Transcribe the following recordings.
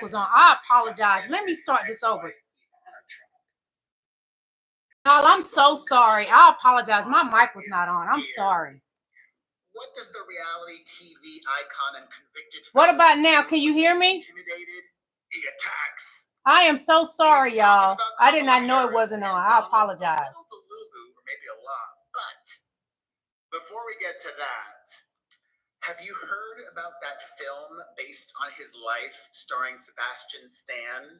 was on. I apologize. Let me start this over. Y'all, I'm so sorry. I apologize. My mic was not on. I'm sorry. What does the reality TV icon and convicted... What about now? Can you hear me? Intimidated, he attacks. I am so sorry, y'all. I did not know it wasn't on. I apologize. A little delulu, or maybe a lot. But before we get to that, have you heard about that film based on his life starring Sebastian Stan?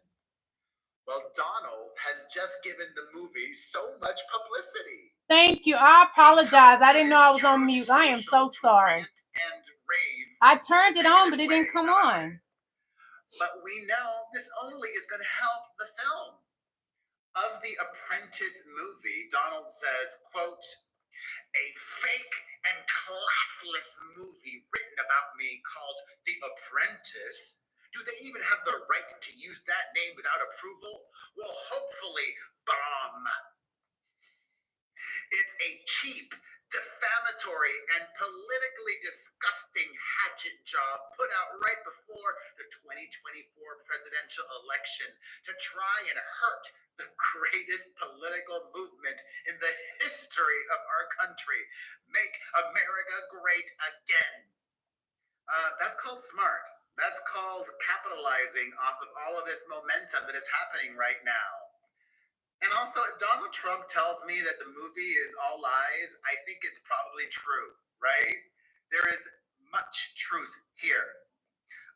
Well, Donald has just given the movie so much publicity. Thank you. I apologize. I didn't know I was on mute. I am so sorry. And rave. I turned it on, but it didn't come on. But we know this only is going to help the film. Of the Apprentice movie, Donald says, quote, "A fake and classless movie written about me called The Apprentice. Do they even have the right to use that name without approval? Well, hopefully bomb. It's a cheap, defamatory, and politically disgusting hatchet job put out right before the 2024 presidential election to try and hurt the greatest political movement in the history of our country. Make America great again." That's called smart. That's called capitalizing off of all of this momentum that is happening right now. And also, if Donald Trump tells me that the movie is all lies, I think it's probably true, right? There is much truth here.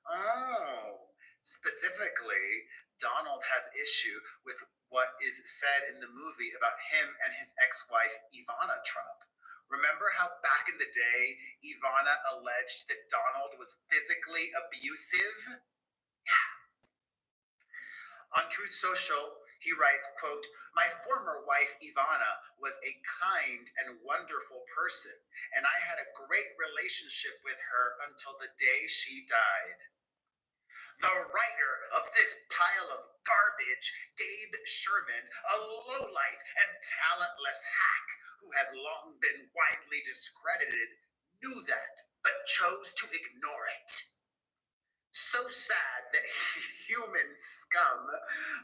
Oh, specifically, Donald has issue with what is said in the movie about him and his ex-wife, Ivana Trump. Remember how back in the day, Ivana alleged that Donald was physically abusive? Yeah. On Truth Social, he writes, quote, "My former wife, Ivana, was a kind and wonderful person, and I had a great relationship with her until the day she died. The writer of this pile of garbage, Gabe Sherman, a lowlife and talentless hack who has long been widely discredited, knew that, but chose to ignore it. So sad that human scum,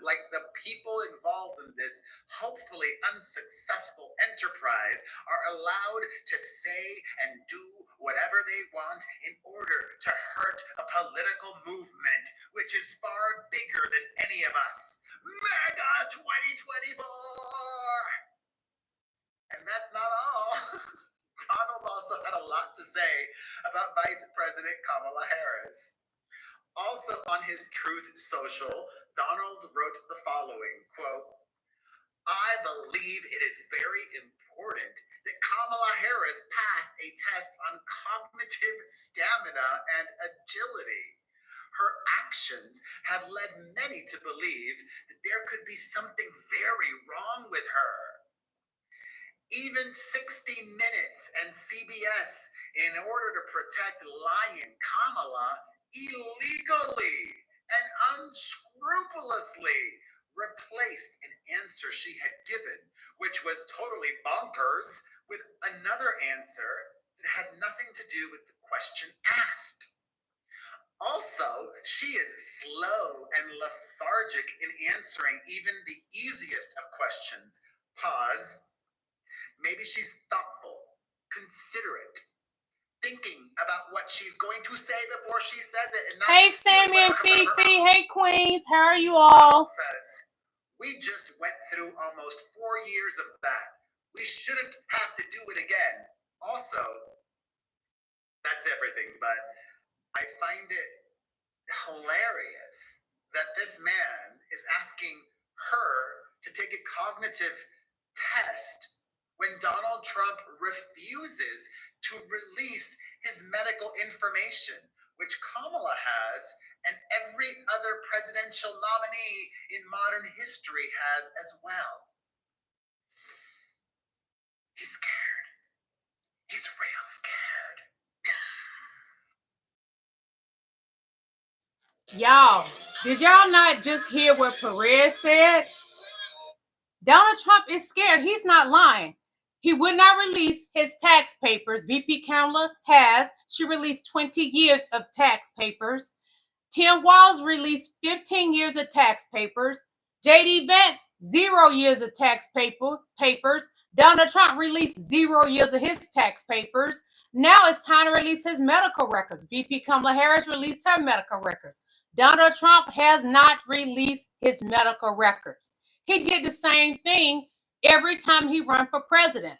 like the people involved in this hopefully unsuccessful enterprise, are allowed to say and do whatever they want in order to hurt a political movement, which is far bigger than any of us. MAGA 2024! And that's not all. Donald also had a lot to say about Vice President Kamala Harris. Also on his Truth Social, Donald wrote the following, quote, "I believe it is very important that Kamala Harris pass a test on cognitive stamina and agility. Her actions have led many to believe that there could be something very wrong with her. Even 60 Minutes and CBS, in order to protect lying Kamala, illegally and unscrupulously replaced an answer she had given, which was totally bonkers, with another answer that had nothing to do with the question asked. Also, she is slow and lethargic in answering even the easiest of questions. Pause. Maybe she's thoughtful, considerate, thinking about what she's going to say before she says it. And not hey, Sammy and Fifi. Hey, Queens. How are you all? Says, we just went through almost 4 years of that. We shouldn't have to do it again. Also, that's everything, but I find it hilarious that this man is asking her to take a cognitive test when Donald Trump refuses to release his medical information, which Kamala has and every other presidential nominee in modern history has as well. He's scared. He's real scared. Y'all, did y'all not just hear what Perez said? Donald Trump is scared. He's not lying. He would not release his tax papers. VP Kamala has. She released 20 years of tax papers. Tim Walz released 15 years of tax papers. J.D. Vance, 0 years of tax papers. Donald Trump released 0 years of his tax papers. Now it's time to release his medical records. VP Kamala Harris released her medical records. Donald Trump has not released his medical records. He did the same thing every time he ran for president.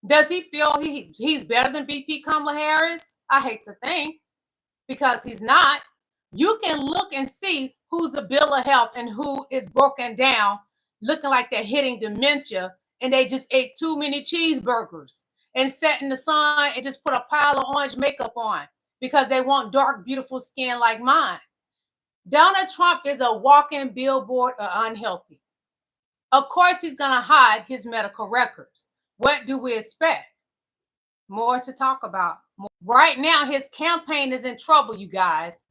Does he feel he's better than VP Kamala Harris? I hate to think, because he's not. You can look and see who's a bill of health and who is broken down, looking like they're hitting dementia, and they just ate too many cheeseburgers and sat in the sun and just put a pile of orange makeup on because they want dark, beautiful skin like mine. Donald Trump is a walking billboard of unhealthy. Of course, he's going to hide his medical records. What do we expect? More to talk about. Right now, his campaign is in trouble, you guys.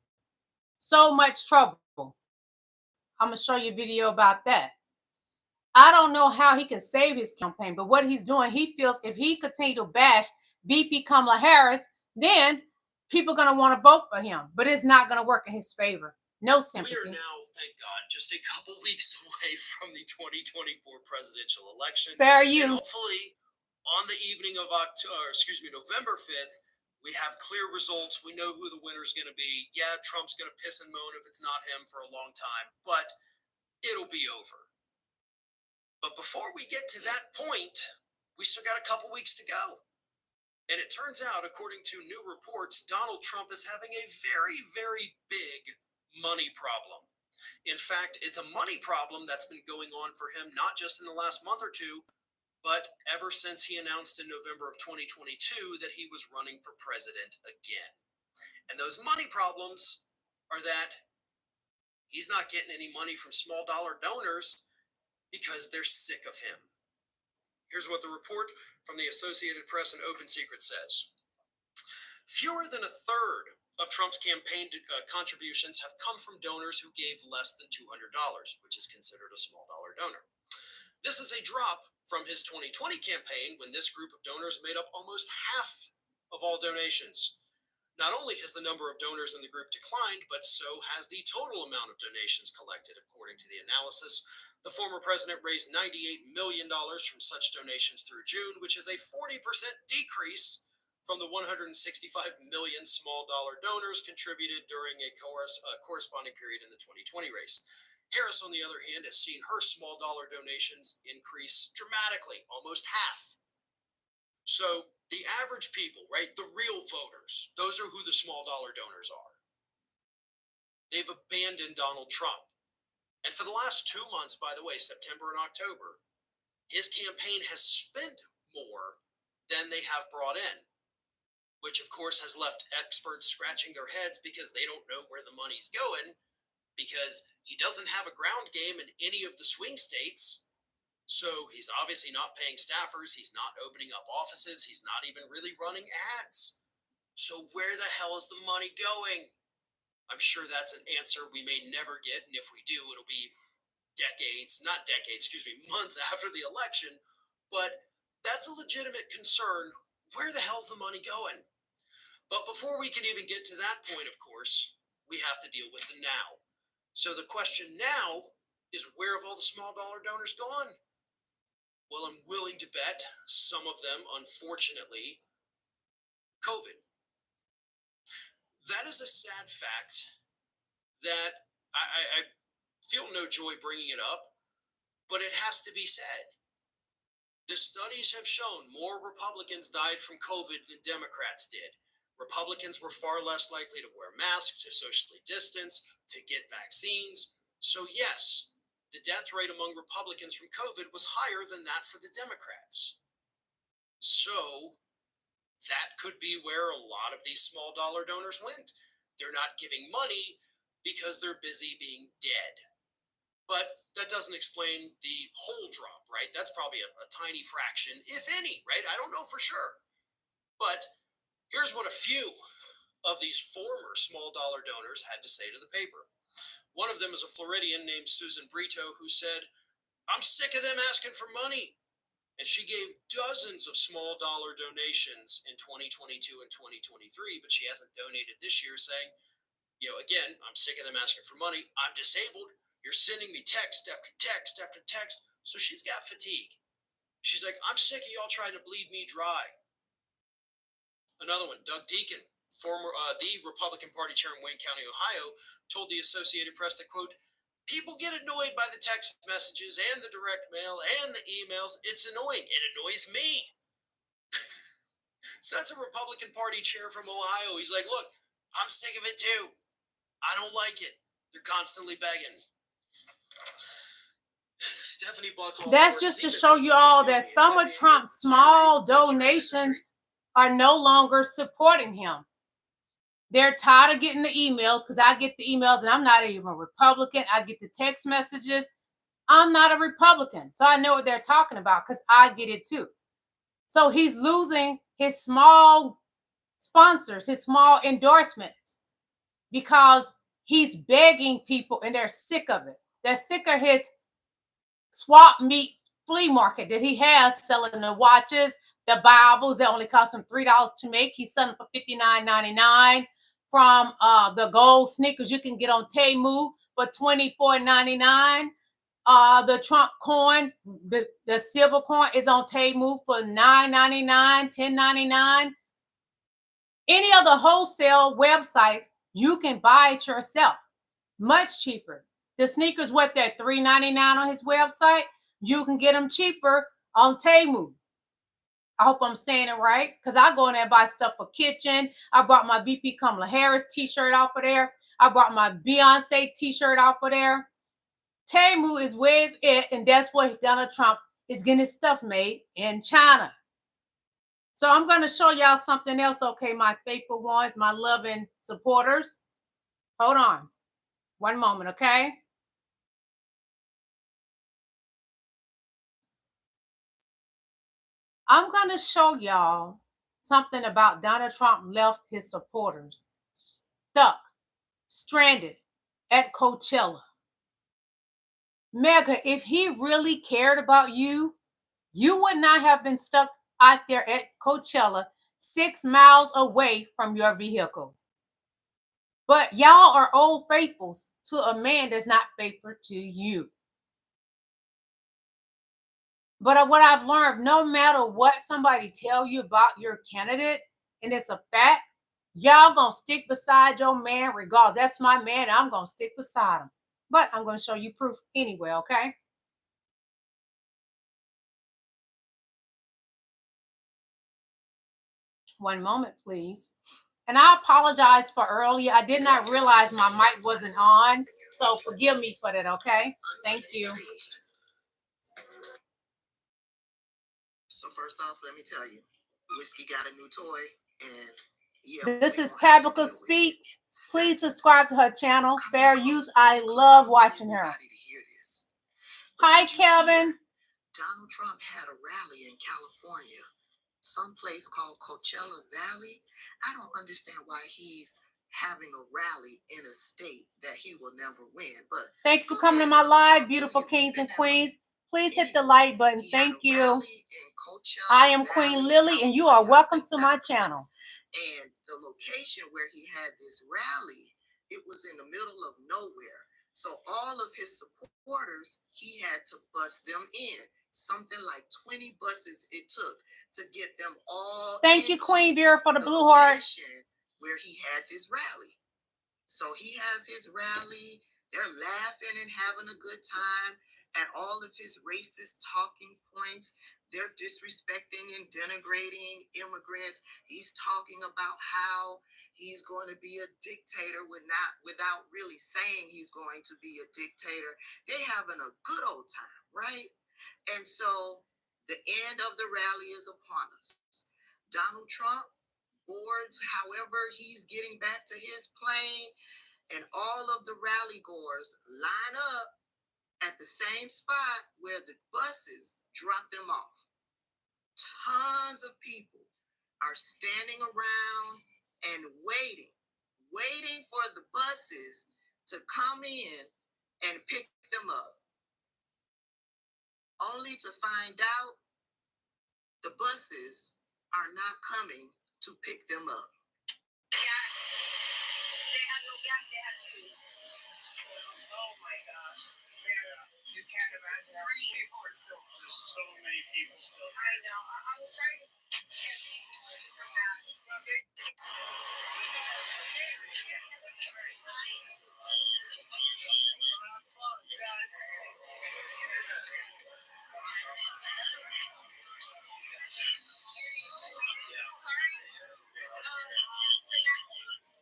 So much trouble. I'm going to show you a video about that. I don't know how he can save his campaign, but what he's doing, he feels if he continue to bash VP Kamala Harris, then people are going to want to vote for him, but it's not going to work in his favor. No sympathy. We are now, thank God, just a couple weeks away from the 2024 presidential election. Fair use. And hopefully, on the evening of November 5th, we have clear results. We know who the winner is going to be. Yeah, Trump's going to piss and moan if it's not him for a long time, but it'll be over. But before we get to that point, we still got a couple weeks to go. And it turns out, according to new reports, Donald Trump is having a very, very big money problem. In fact, it's a money problem that's been going on for him not just in the last month or two, but ever since he announced in November of 2022 that he was running for president again. And those money problems are that he's not getting any money from small dollar donors because they're sick of him. Here's what the report from the Associated Press and Open Secret says. Fewer than a third of Trump's campaign contributions have come from donors who gave less than $200, which is considered a small dollar donor. This is a drop from his 2020 campaign, when this group of donors made up almost half of all donations. Not only has the number of donors in the group declined, but so has the total amount of donations collected. According to the analysis, the former president raised $98 million from such donations through June, which is a 40% decrease from the $165 million small dollar donors contributed during a corresponding period in the 2020 race. Harris, on the other hand, has seen her small dollar donations increase dramatically, almost half. So the average people, right, the real voters, those are who the small dollar donors are. They've abandoned Donald Trump. And for the last 2 months, by the way, September and October, his campaign has spent more than they have brought in, which of course has left experts scratching their heads because they don't know where the money's going, because he doesn't have a ground game in any of the swing states. So he's obviously not paying staffers. He's not opening up offices. He's not even really running ads. So where the hell is the money going? I'm sure that's an answer we may never get. And if we do, it'll be months after the election. But that's a legitimate concern. Where the hell's the money going? But before we can even get to that point, of course, we have to deal with the now. So the question now is, where have all the small dollar donors gone? Well, I'm willing to bet some of them, unfortunately, COVID. That is a sad fact that I feel no joy bringing it up, but it has to be said. The studies have shown more Republicans died from COVID than Democrats did. Republicans were far less likely to wear masks, to socially distance, to get vaccines. So yes, the death rate among Republicans from COVID was higher than that for the Democrats. So that could be where a lot of these small dollar donors went. They're not giving money because they're busy being dead. But that doesn't explain the whole drop, right? That's probably a tiny fraction, if any, right? I don't know for sure. But here's what a few of these former small dollar donors had to say to the paper. One of them is a Floridian named Susan Brito, who said, "I'm sick of them asking for money." And she gave dozens of small dollar donations in 2022 and 2023, but she hasn't donated this year, saying, Again, I'm sick of them asking for money. I'm disabled. You're sending me text after text after text. So she's got fatigue. She's like, I'm sick of y'all trying to bleed me dry. Another one, Doug Deacon, the Republican Party chair in Wayne County, Ohio, told the Associated Press that, quote, people get annoyed by the text messages and the direct mail and the emails. It's annoying. It annoys me. So that's a Republican Party chair from Ohio. He's like, look, I'm sick of it too. I don't like it. They're constantly begging. Stephanie Buckholz. That's just to show you all that some of Trump's small donations are no longer supporting him. They're tired of getting the emails, because I get the emails and I'm not even a Republican. I get the text messages. I'm not a Republican. So I know what they're talking about because I get it too. So he's losing his small sponsors, his small endorsements, because he's begging people and they're sick of it. They're sick of his swap meet flea market that he has, selling the watches, the Bibles that only cost him $3 to make. He's selling for $59.99. From the gold sneakers you can get on Temu for $24.99. The Trump coin, the silver coin, is on Temu for $9.99, $10.99. Any of the wholesale websites, you can buy it yourself, much cheaper. The sneakers, what they're $3.99 on his website, you can get them cheaper on Temu. I hope I'm saying it right, because I go in there and buy stuff for kitchen. I bought my VP Kamala Harris t-shirt off of there. I bought my Beyonce t-shirt off of there. Temu is where it's at, and that's where Donald Trump is getting his stuff made, in China. So I'm going to show y'all something else, okay, my faithful ones, my loving supporters. Hold on. One moment, okay? I'm going to show y'all something about Donald Trump left his supporters stuck, stranded at Coachella. Mega, if he really cared about you, you would not have been stuck out there at Coachella 6 miles away from your vehicle. But y'all are old faithfuls to a man that's not faithful to you. But what I've learned, no matter what somebody tell you about your candidate, and it's a fact, y'all gonna stick beside your man regardless. That's my man, I'm gonna stick beside him. But I'm gonna show you proof anyway, okay? One moment, please. And I apologize for earlier. I did not realize my mic wasn't on, so forgive me for that, okay? Thank you. So first off, let me tell you, Whiskey got a new toy, and yeah. This is Tabitha Speaks. Please subscribe to her channel. Fair use. I love watching her. Hi, Kevin. Donald Trump had a rally in California, someplace called Coachella Valley. I don't understand why he's having a rally in a state that he will never win. But thank you for coming to my live, beautiful kings and queens. Please hit the like button. Thank you. I am Queen Lily, and you are welcome to my channel. And the location where he had this rally, it was in the middle of nowhere. So all of his supporters, he had to bus them in. Something like 20 buses it took to get them all. Thank you, Queen Vera, for the blue heart. Where he had this rally. So he has his rally. They're laughing and having a good time. And all of his racist talking points, they're disrespecting and denigrating immigrants. He's talking about how he's going to be a dictator without really saying he's going to be a dictator. They having a good old time, right? And so the end of the rally is upon us. Donald Trump boards, however, he's getting back to his plane, and all of the rally goers line up at the same spot where the buses drop them off. Tons of people are standing around and waiting for the buses to come in and pick them up, only to find out the buses are not coming to pick them up. Yes. They had no gas, they had to. Oh my gosh. Yeah. You can't imagine. People are still. There's so many people still. I know. I will try to get people to come back.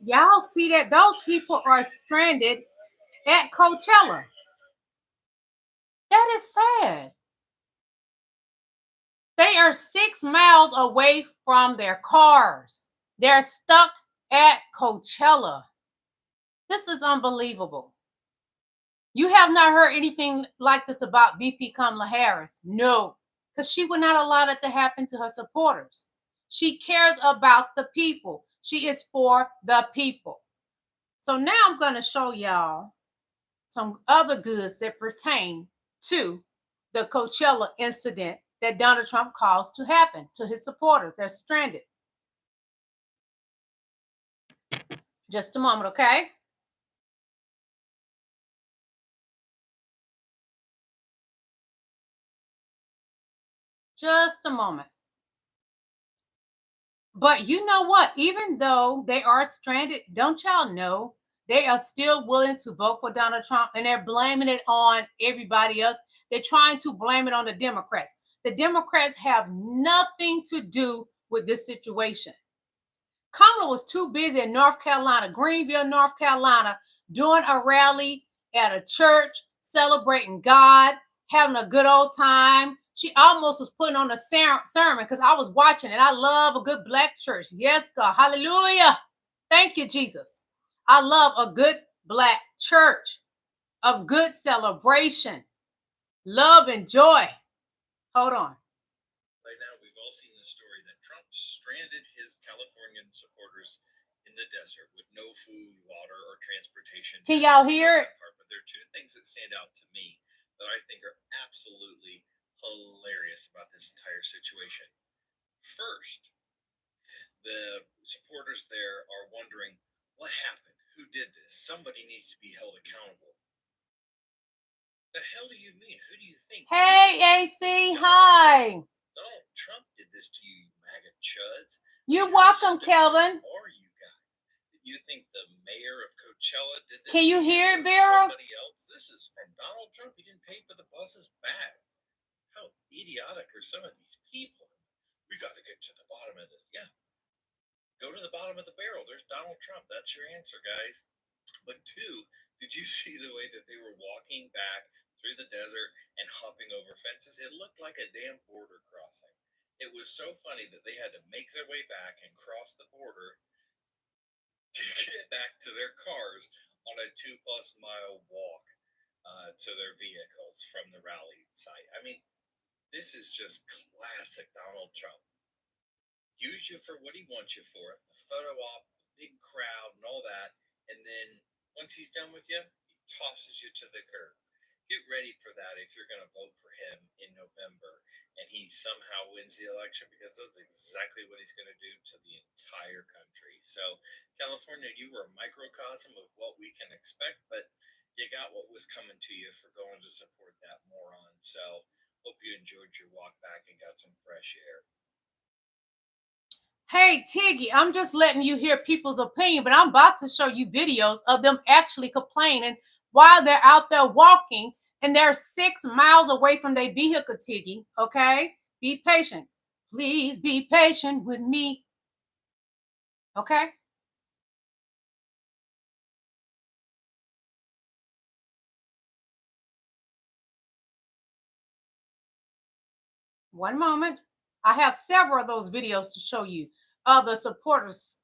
Y'all see that those people are stranded at Coachella. That is sad. They are 6 miles away from their cars. They're stuck at Coachella. This is unbelievable. You have not heard anything like this about VP Kamala Harris. No, because she would not allow that to happen to her supporters. She cares about the people. She is for the people. So now I'm going to show y'all some other goods that pertain to the Coachella incident that Donald Trump caused to happen to his supporters. They're stranded. Just a moment, okay? Just a moment. But you know what? Even though they are stranded, don't y'all know they are still willing to vote for Donald Trump, and they're blaming it on everybody else. They're trying to blame it on the Democrats. The Democrats have nothing to do with this situation. Kamala was too busy in North Carolina, Greenville, North Carolina, doing a rally at a church, celebrating God, having a good old time. She almost was putting on a sermon because I was watching it. I love a good black church. Yes, God. Hallelujah. Thank you, Jesus. I love a good black church of good celebration, love, and joy. Hold on. Right now, we've all seen the story that Trump stranded his Californian supporters in the desert with no food, water, or transportation. Can y'all hear it? But there are two things that stand out to me that I think are absolutely hilarious about this entire situation. First, the supporters there are wondering, what happened? Who did this? Somebody needs to be held accountable. The hell do you mean? Who do you think? Hey, AC, hi. Donald Trump did this to you, MAGA chuds. You're welcome, Kelvin. Who are you guys? Did you think the mayor of Coachella did this? Can you hear it, Vera? Somebody else? This is from Donald Trump. He didn't pay for the buses back. How idiotic are some of these people? We got to get to the bottom of this. Yeah. Go to the bottom of the barrel. There's Donald Trump. That's your answer, guys. But two, did you see the way that they were walking back through the desert and hopping over fences? It looked like a damn border crossing. It was so funny that they had to make their way back and cross the border to get back to their cars on a 2+ mile walk to their vehicles from the rally site. I mean, this is just classic Donald Trump. Use you for what he wants you for, the photo op, the big crowd, and all that. And then once he's done with you, he tosses you to the curb. Get ready for that if you're going to vote for him in November and he somehow wins the election, because that's exactly what he's going to do to the entire country. So, California, you were a microcosm of what we can expect, but you got what was coming to you for going to support that moron. So, hope you enjoyed your walk back and got some fresh air. Hey, Tiggy, I'm just letting you hear people's opinion, but I'm about to show you videos of them actually complaining while they're out there walking, and they're 6 miles away from their vehicle, Tiggy, okay? Be patient. Please be patient with me, okay? One moment. I have several of those videos to show you of the supporters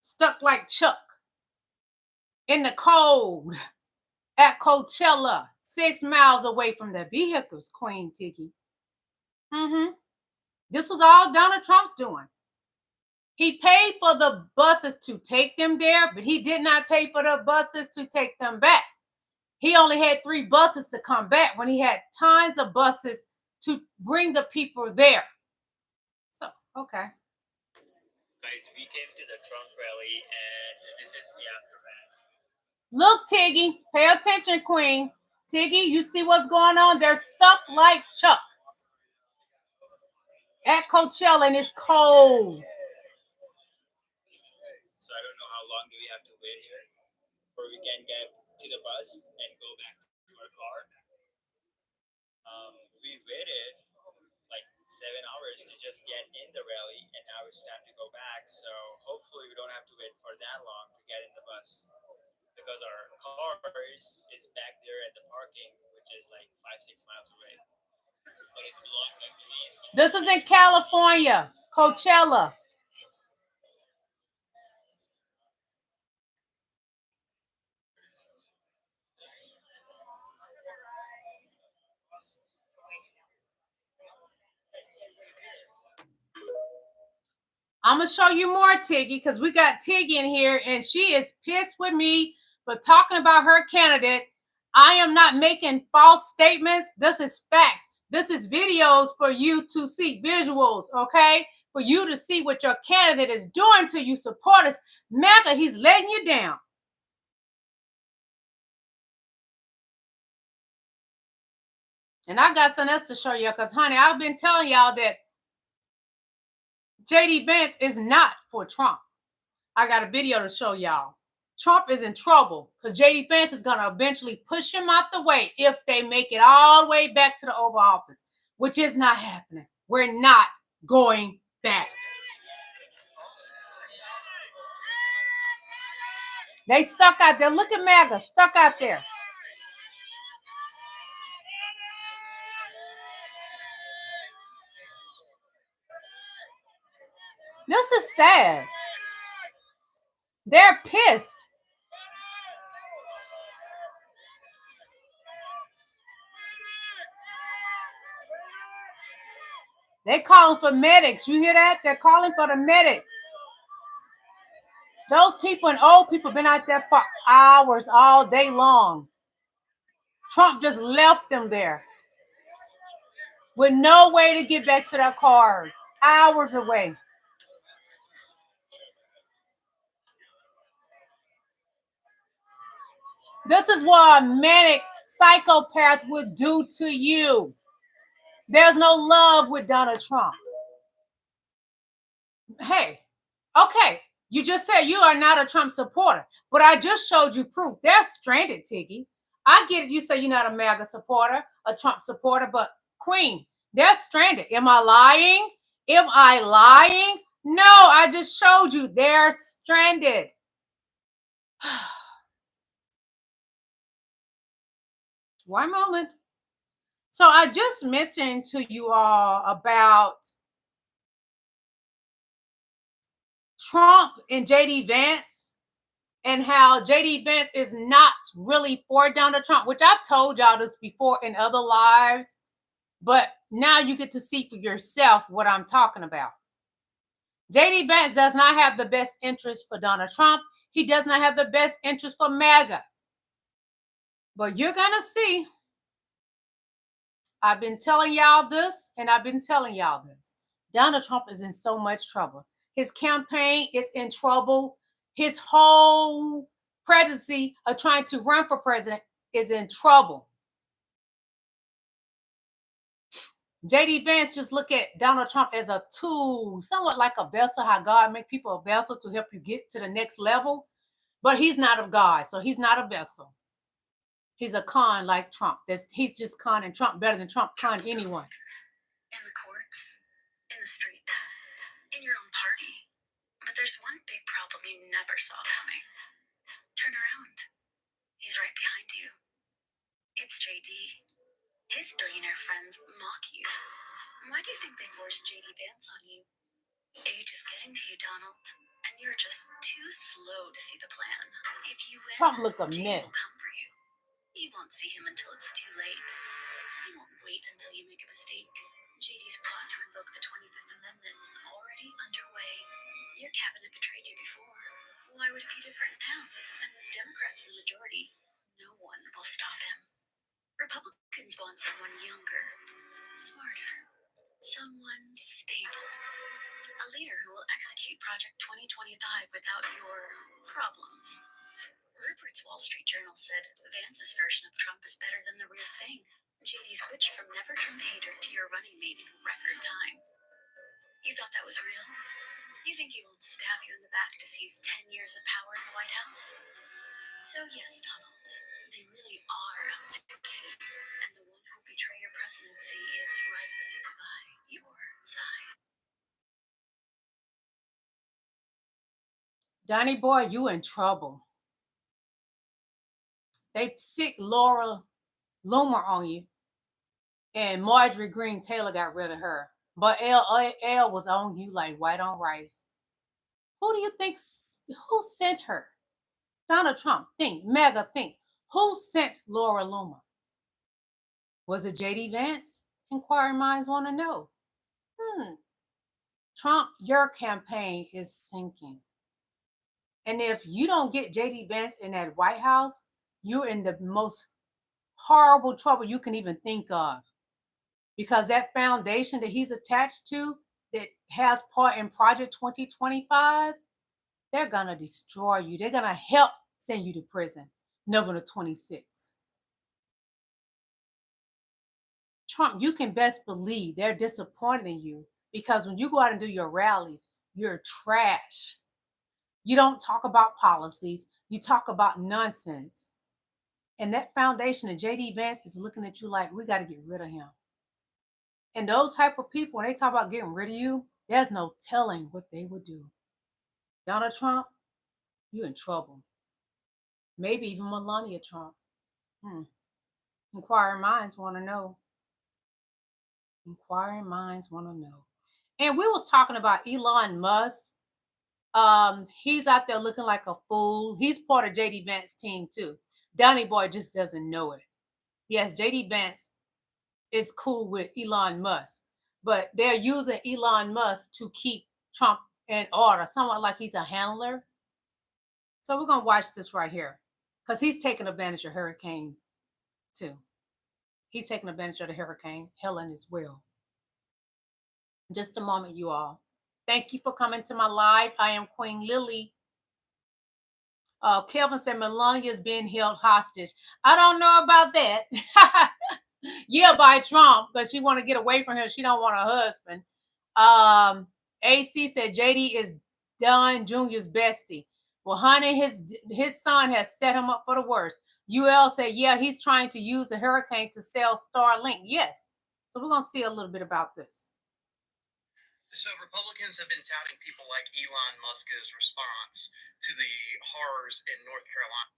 stuck like Chuck in the cold at Coachella, 6 miles away from their vehicles, Queen Tiggy. This was all Donald Trump's doing. He paid for the buses to take them there, but he did not pay for the buses to take them back. He only had 3 buses to come back when he had tons of buses to bring the people there. So, okay. Guys, we came to the Trump rally, and this is the aftermath. Look, Tiggy, pay attention, Queen. Tiggy, you see what's going on? They're stuck like Chuck at Coachella, and it's cold. So I don't know how long do we have to wait here before we can get to the bus and go back to our car. We waited like 7 hours to just get in the rally, and now it's time to go back. So hopefully we don't have to wait for that long to get in the bus, because our car is back there at the parking, which is like 5-6 miles away. But it's blocked by police. This is in California, Coachella. I'm going to show you more Tiggy, because we got Tiggy in here, and she is pissed with me for talking about her candidate. I am not making false statements. This is facts. This is videos for you to see, visuals, okay? For you to see what your candidate is doing to you supporters. MAGA, he's letting you down. And I got something else to show you, because, honey, I've been telling y'all that JD Vance is not for Trump. I got a video to show y'all. Trump is in trouble because JD Vance is going to eventually push him out the way if they make it all the way back to the Oval Office, which is not happening. We're not going back. They stuck out there. Look at MAGA, stuck out there. This is sad. They're pissed. They're calling for medics. You hear that? They're calling for the medics. Those people and old people been out there for hours all day long. Trump just left them there with no way to get back to their cars, hours away. This is what a manic psychopath would do to you. There's no love with Donald Trump. Hey, okay, you just said you are not a Trump supporter, but I just showed you proof. They're stranded, Tiggy. I get it. You say you're not a MAGA supporter, a Trump supporter, but Queen, they're stranded. Am I lying? Am I lying? No, I just showed you they're stranded. One moment. So I just mentioned to you all about Trump and JD Vance and how JD Vance is not really for Donald Trump, which I've told y'all this before in other lives, but now you get to see for yourself what I'm talking about. JD Vance does not have the best interest for Donald Trump. He does not have the best interest for MAGA. But you're going to see. I've been telling y'all this, and I've been telling y'all this. Donald Trump is in so much trouble. His campaign is in trouble. His whole presidency of trying to run for president is in trouble. JD Vance just look at Donald Trump as a tool, somewhat like a vessel, how God make people a vessel to help you get to the next level. But he's not of God, so he's not a vessel. He's a con like Trump. He's just conning Trump better than Trump con anyone. In the courts, in the streets, in your own party. But there's one big problem you never saw coming. Turn around. He's right behind you. It's JD. His billionaire friends mock you. Why do you think they forced JD Vance on you? Age is getting to you, Donald, and you're just too slow to see the plan. If you win, Trump look a JD mess. will come for you. You won't see him until it's too late. He won't wait until you make a mistake. JD's plot to invoke the 25th Amendment is already underway. Your cabinet betrayed you before. Why would it be different now? And with Democrats in the majority, no one will stop him. Republicans want someone younger, smarter, someone stable. A leader who will execute Project 2025 without your problems. Rupert's Wall Street Journal said Vance's version of Trump is better than the real thing. JD switched from never Trump hater to your running mate in record time. You thought that was real? You think he won't stab you in the back to seize 10 years of power in the White House? So yes, Donald, they really are out to get you. And the one who'll betray your presidency is right by your side. Donnie boy, you in trouble. They sick Laura Loomer on you, and Marjorie Green Taylor got rid of her. But L was on you like white on rice. Who do you think? Who sent her? Donald Trump. Think. Mega. Think. Who sent Laura Loomer? Was it J.D. Vance? Inquiring minds want to know. Trump, your campaign is sinking. And if you don't get J.D. Vance in that White House, you're in the most horrible trouble you can even think of. Because that foundation that he's attached to that has part in Project 2025, they're going to destroy you. They're going to help send you to prison November 26th. Trump, you can best believe they're disappointed in you because when you go out and do your rallies, you're trash. You don't talk about policies. You talk about nonsense. And that foundation of J.D. Vance is looking at you like, we got to get rid of him. And those type of people, when they talk about getting rid of you, there's no telling what they would do. Donald Trump, you're in trouble. Maybe even Melania Trump. Inquiring minds want to know. Inquiring minds want to know. And we was talking about Elon Musk. He's out there looking like a fool. He's part of J.D. Vance's team too. Donnie boy just doesn't know it. Yes, J.D. Vance is cool with Elon Musk, but they're using Elon Musk to keep Trump in order, somewhat like he's a handler. So we're going to watch this right here because he's taking advantage of Hurricane too. He's taking advantage of the Hurricane Helen as well. Just a moment, you all. Thank you for coming to my live. I am Queen Lily. Kelvin said Melania is being held hostage. I don't know about that. Yeah, by Trump, because she want to get away from him. She don't want a husband. AC said JD is Don Jr.'s bestie. Well, honey, his son has set him up for the worst. UL said, yeah, he's trying to use a hurricane to sell Starlink. Yes. So we're going to see a little bit about this. So Republicans have been touting people like Elon Musk's response to the horrors in North Carolina.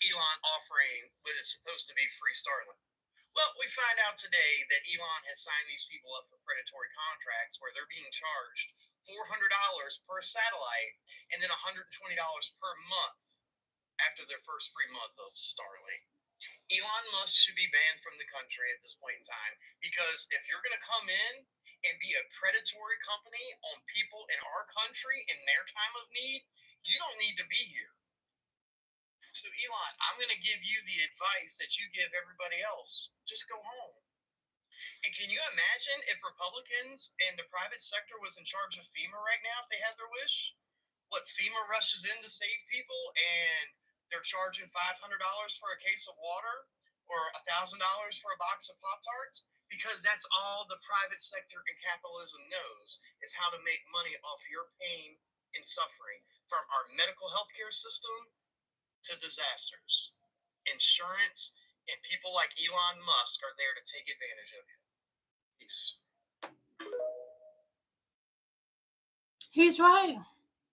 Elon offering what is supposed to be free Starlink. Well, we find out today that Elon has signed these people up for predatory contracts where they're being charged $400 per satellite and then $120 per month after their first free month of Starlink. Elon Musk should be banned from the country at this point in time because if you're going to come in and be a predatory company on people in our country in their time of need, you don't need to be here. So Elon, I'm going to give you the advice that you give everybody else. Just go home. And can you imagine if Republicans and the private sector was in charge of FEMA right now if they had their wish? What, FEMA rushes in to save people and they're charging $500 for a case of water or $1,000 for a box of Pop-Tarts? Because that's all the private sector and capitalism knows is how to make money off your pain and suffering, from our medical healthcare system to disasters. Insurance and people like Elon Musk are there to take advantage of you. Peace. He's right.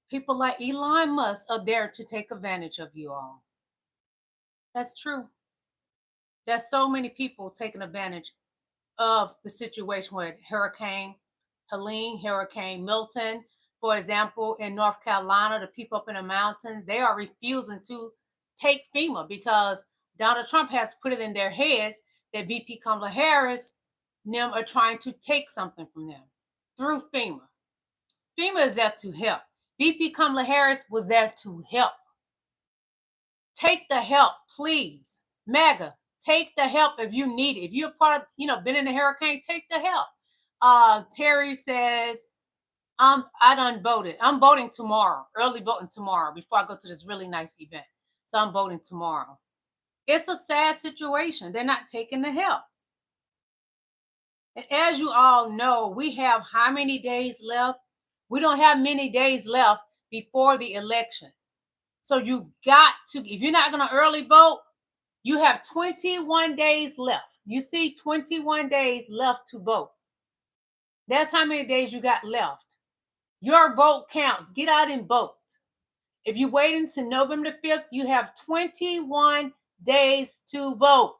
People like Elon Musk are there to take advantage of you all. That's true. There's so many people taking advantage of the situation with Hurricane Helene, Hurricane Milton. For example, in North Carolina, the people up in the mountains, they are refusing to take FEMA because Donald Trump has put it in their heads that VP Kamala Harris and them are trying to take something from them through FEMA. FEMA is there to help. VP Kamala Harris was there to help. Take the help, please. MAGA, take the help if you need it. If you're part of, been in a hurricane, take the help. Terry says, I done voted. I'm voting tomorrow, early voting tomorrow before I go to this really nice event. So I'm voting tomorrow. It's a sad situation. They're not taking the help. And as you all know, we have how many days left? We don't have many days left before the election. So you got to, if you're not going to early vote, you have 21 days left. You see 21 days left to vote. That's how many days you got left. Your vote counts. Get out and vote. If you wait until November 5th, you have 21 days to vote.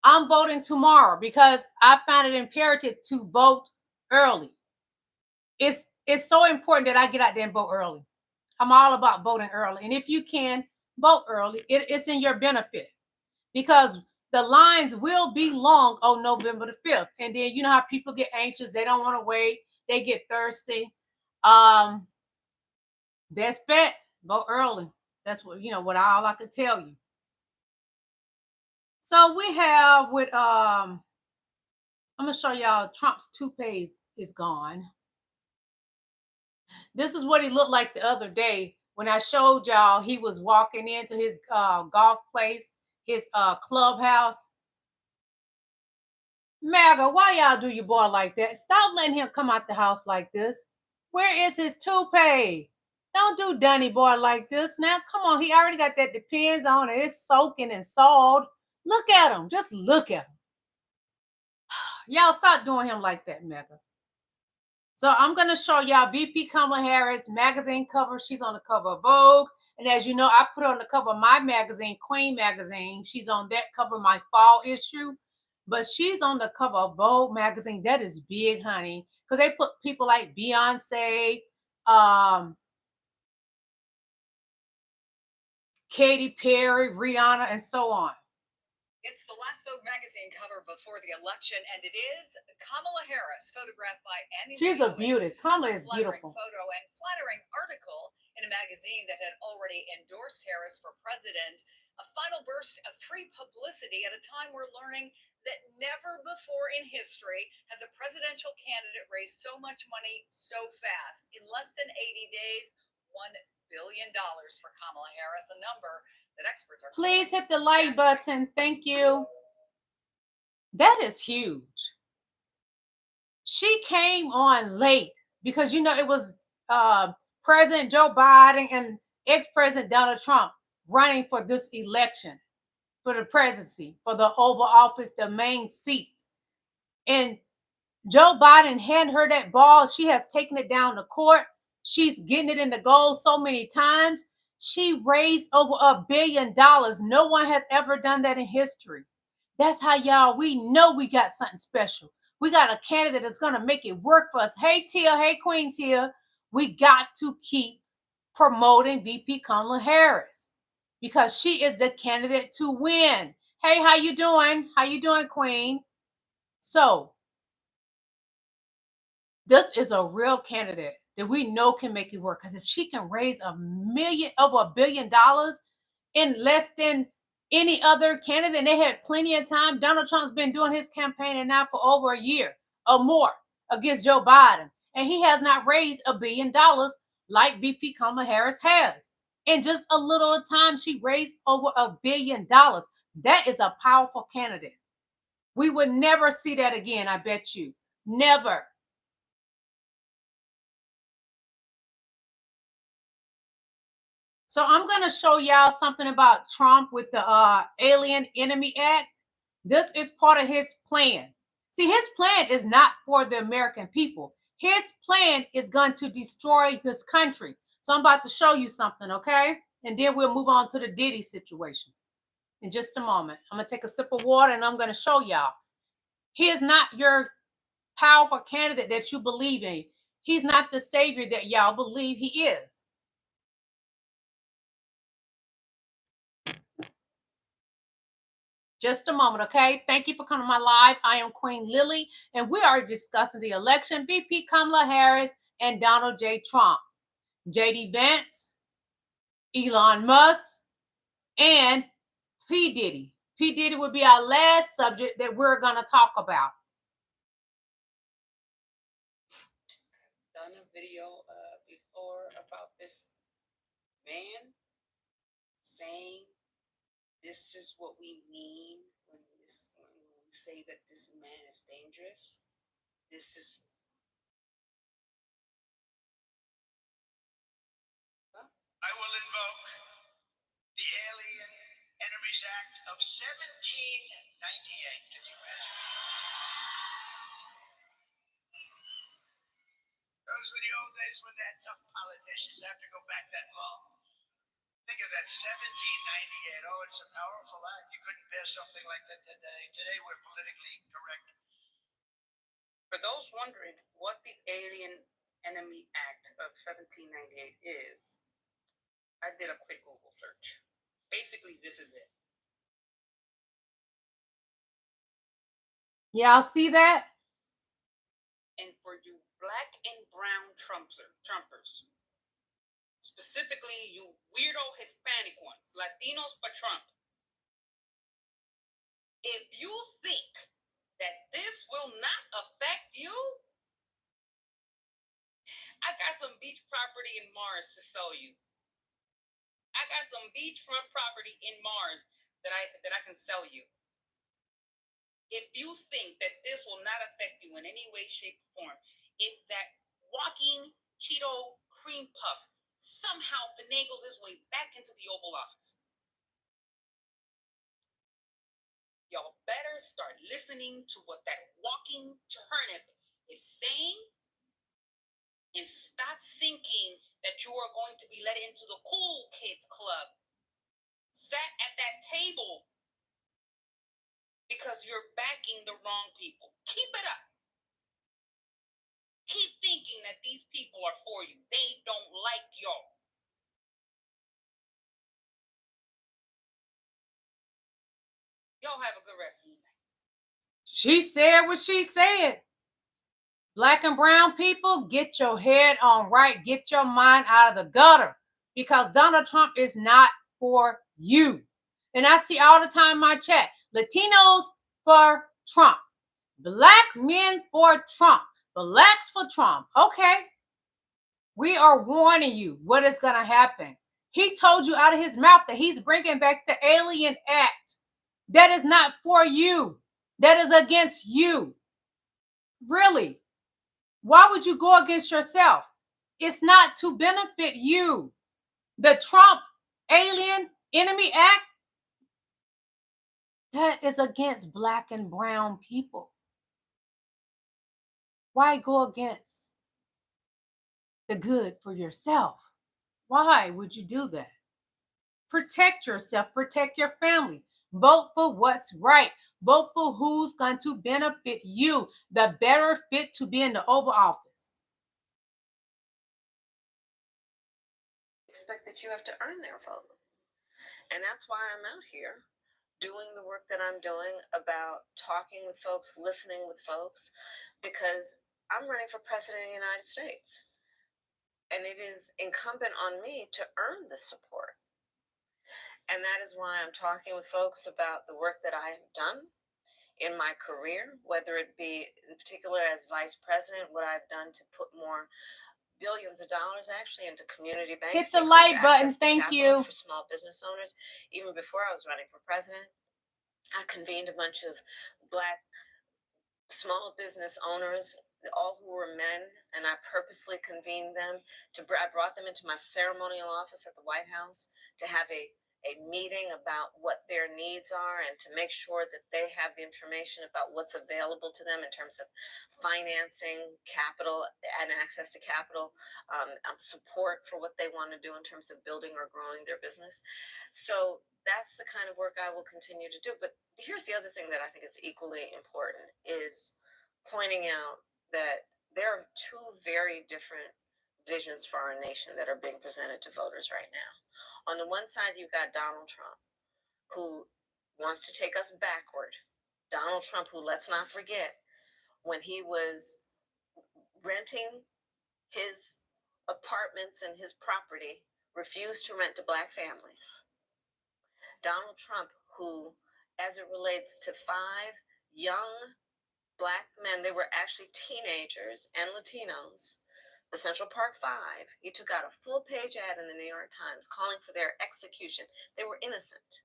I'm voting tomorrow because I find it imperative to vote early. It's so important that I get out there and vote early. I'm all about voting early. And if you can vote early, it's in your benefit because the lines will be long on November the 5th. And then you know how people get anxious. They don't want to wait. They get thirsty. Best bet, vote early. That's what, what all I could tell you. So we have with, I'm going to show y'all Trump's toupee is gone. This is what he looked like the other day when I showed y'all he was walking into his golf place, his clubhouse. MAGA, why y'all do your boy like that? Stop letting him come out the house like this. Where is his toupee? Don't do Dunny boy like this. Now, come on. He already got that Depends on it. It's soaking and sawed. Look at him. Just look at him. Y'all stop doing him like that, MAGA. So I'm going to show y'all VP Kamala Harris magazine cover. She's on the cover of Vogue. And as you know, I put her on the cover of my magazine, Queen Magazine. She's on that cover, my fall issue. But she's on the cover of Vogue magazine. That is big, honey. Because they put people like Beyonce, Katy Perry, Rihanna, and so on. It's the last Vogue magazine cover before the election, and it is Kamala Harris, photographed by Annie. She's a beauty. Kamala is beautiful. Photo and flattering article in a magazine that had already endorsed Harris for president. A final burst of free publicity at a time we're learning that never before in history has a presidential candidate raised so much money so fast. In less than 80 days, $1 billion for Kamala Harris, a number that experts are. Please hit the like button. Thank you. That is huge. She came on late because, it was President Joe Biden and ex-President Donald Trump running for this election, for the presidency, for the Oval Office, the main seat. And Joe Biden handed her that ball. She has taken it down the court. She's getting it in the goal so many times. She raised over $1 billion. No one has ever done that in history. That's how y'all, we know we got something special. We got a candidate that's going to make it work for us. Hey, Tia. Hey, Queen Tia. We got to keep promoting VP Kamala Harris because she is the candidate to win. Hey, how you doing? How you doing, Queen? So this is a real candidate that we know can make it work. Because if she can raise over $1 billion in less than any other candidate, and they had plenty of time. Donald Trump's been doing his campaigning now for over a year or more against Joe Biden. And he has not raised $1 billion like VP Kamala Harris has. In just a little time, she raised over $1 billion. That is a powerful candidate. We would never see that again, I bet you. Never. So I'm going to show y'all something about Trump with the Alien Enemy Act. This is part of his plan. See, his plan is not for the American people. His plan is going to destroy this country. So I'm about to show you something, okay? And then we'll move on to the Diddy situation in just a moment. I'm going to take a sip of water and I'm going to show y'all. He is not your powerful candidate that you believe in. He's not the savior that y'all believe he is. Just a moment, okay? Thank you for coming to my live. I am Queen Lily, and we are discussing the election, VP Kamala Harris and Donald J. Trump, J.D. Vance, Elon Musk, and P. Diddy. P. Diddy would be our last subject that we're going to talk about. Done video before about this man saying this is what we mean when we say that this man is dangerous? This is I will invoke the Alien Enemies Act of 1798. Can you imagine? Those were the old days when they had tough politicians. Have to go back that long. Think of that, 1798. Oh, it's a powerful act. You couldn't pass something like that today. Today we're politically correct. For those wondering what the Alien Enemy Act of 1798 is, I did a quick Google search. Basically, this is it. Y'all see that? And for you black and brown Trumpers, specifically you weirdo Hispanic ones, Latinos for Trump, if you think that this will not affect you, I got some beach property in Mars to sell you. I got some beachfront property in Mars that I can sell you. If you think that this will not affect you in any way, shape, or form, if that walking Cheeto cream puff somehow finagles his way back into the Oval Office, y'all better start listening to what that walking turnip is saying and stop thinking that you are going to be let into the cool kids club, sat at that table because you're backing the wrong people. Keep it up. Keep thinking that these people are for you. They don't like y'all. Y'all have a good rest of the night. She said what she said. Black and brown people, get your head on right. Get your mind out of the gutter, because Donald Trump is not for you. And I see all the time in my chat, Latinos for Trump, black men for Trump, blacks for Trump. Okay. We are warning you what is going to happen. He told you out of his mouth that he's bringing back the Alien Act. That is not for you. That is against you. Really? Why would you go against yourself? It's not to benefit you. The Trump Alien Enemy Act, that is against black and brown people. Why go against the good for yourself? Why would you do that? Protect yourself, protect your family. Vote for what's right. Vote for who's going to benefit you, the better fit to be in the Oval Office. Expect that you have to earn their vote. And that's why I'm out here doing the work that I'm doing about talking with folks, listening with folks, because I'm running for president of the United States. And it is incumbent on me to earn the support. And that is why I'm talking with folks about the work that I have done in my career, whether it be in particular as vice president, what I've done to put more billions of dollars actually into community banks. Hit the like button. Thank you. For small business owners. Even before I was running for president, I convened a bunch of black small business owners, all who were men, and I purposely convened them I brought them into my ceremonial office at the White House to have a meeting about what their needs are and to make sure that they have the information about what's available to them in terms of financing, capital, and access to capital, support for what they want to do in terms of building or growing their business. So that's the kind of work I will continue to do. But here's the other thing that I think is equally important, is pointing out that there are two very different visions for our nation that are being presented to voters right now. On the one side, you've got Donald Trump, who wants to take us backward. Donald Trump, who, let's not forget, when he was renting his apartments and his property, refused to rent to black families. Donald Trump, who, as it relates to 5 young black men, they were actually teenagers and Latinos, The Central Park Five, he took out a full-page ad in the New York Times calling for their execution. They were innocent.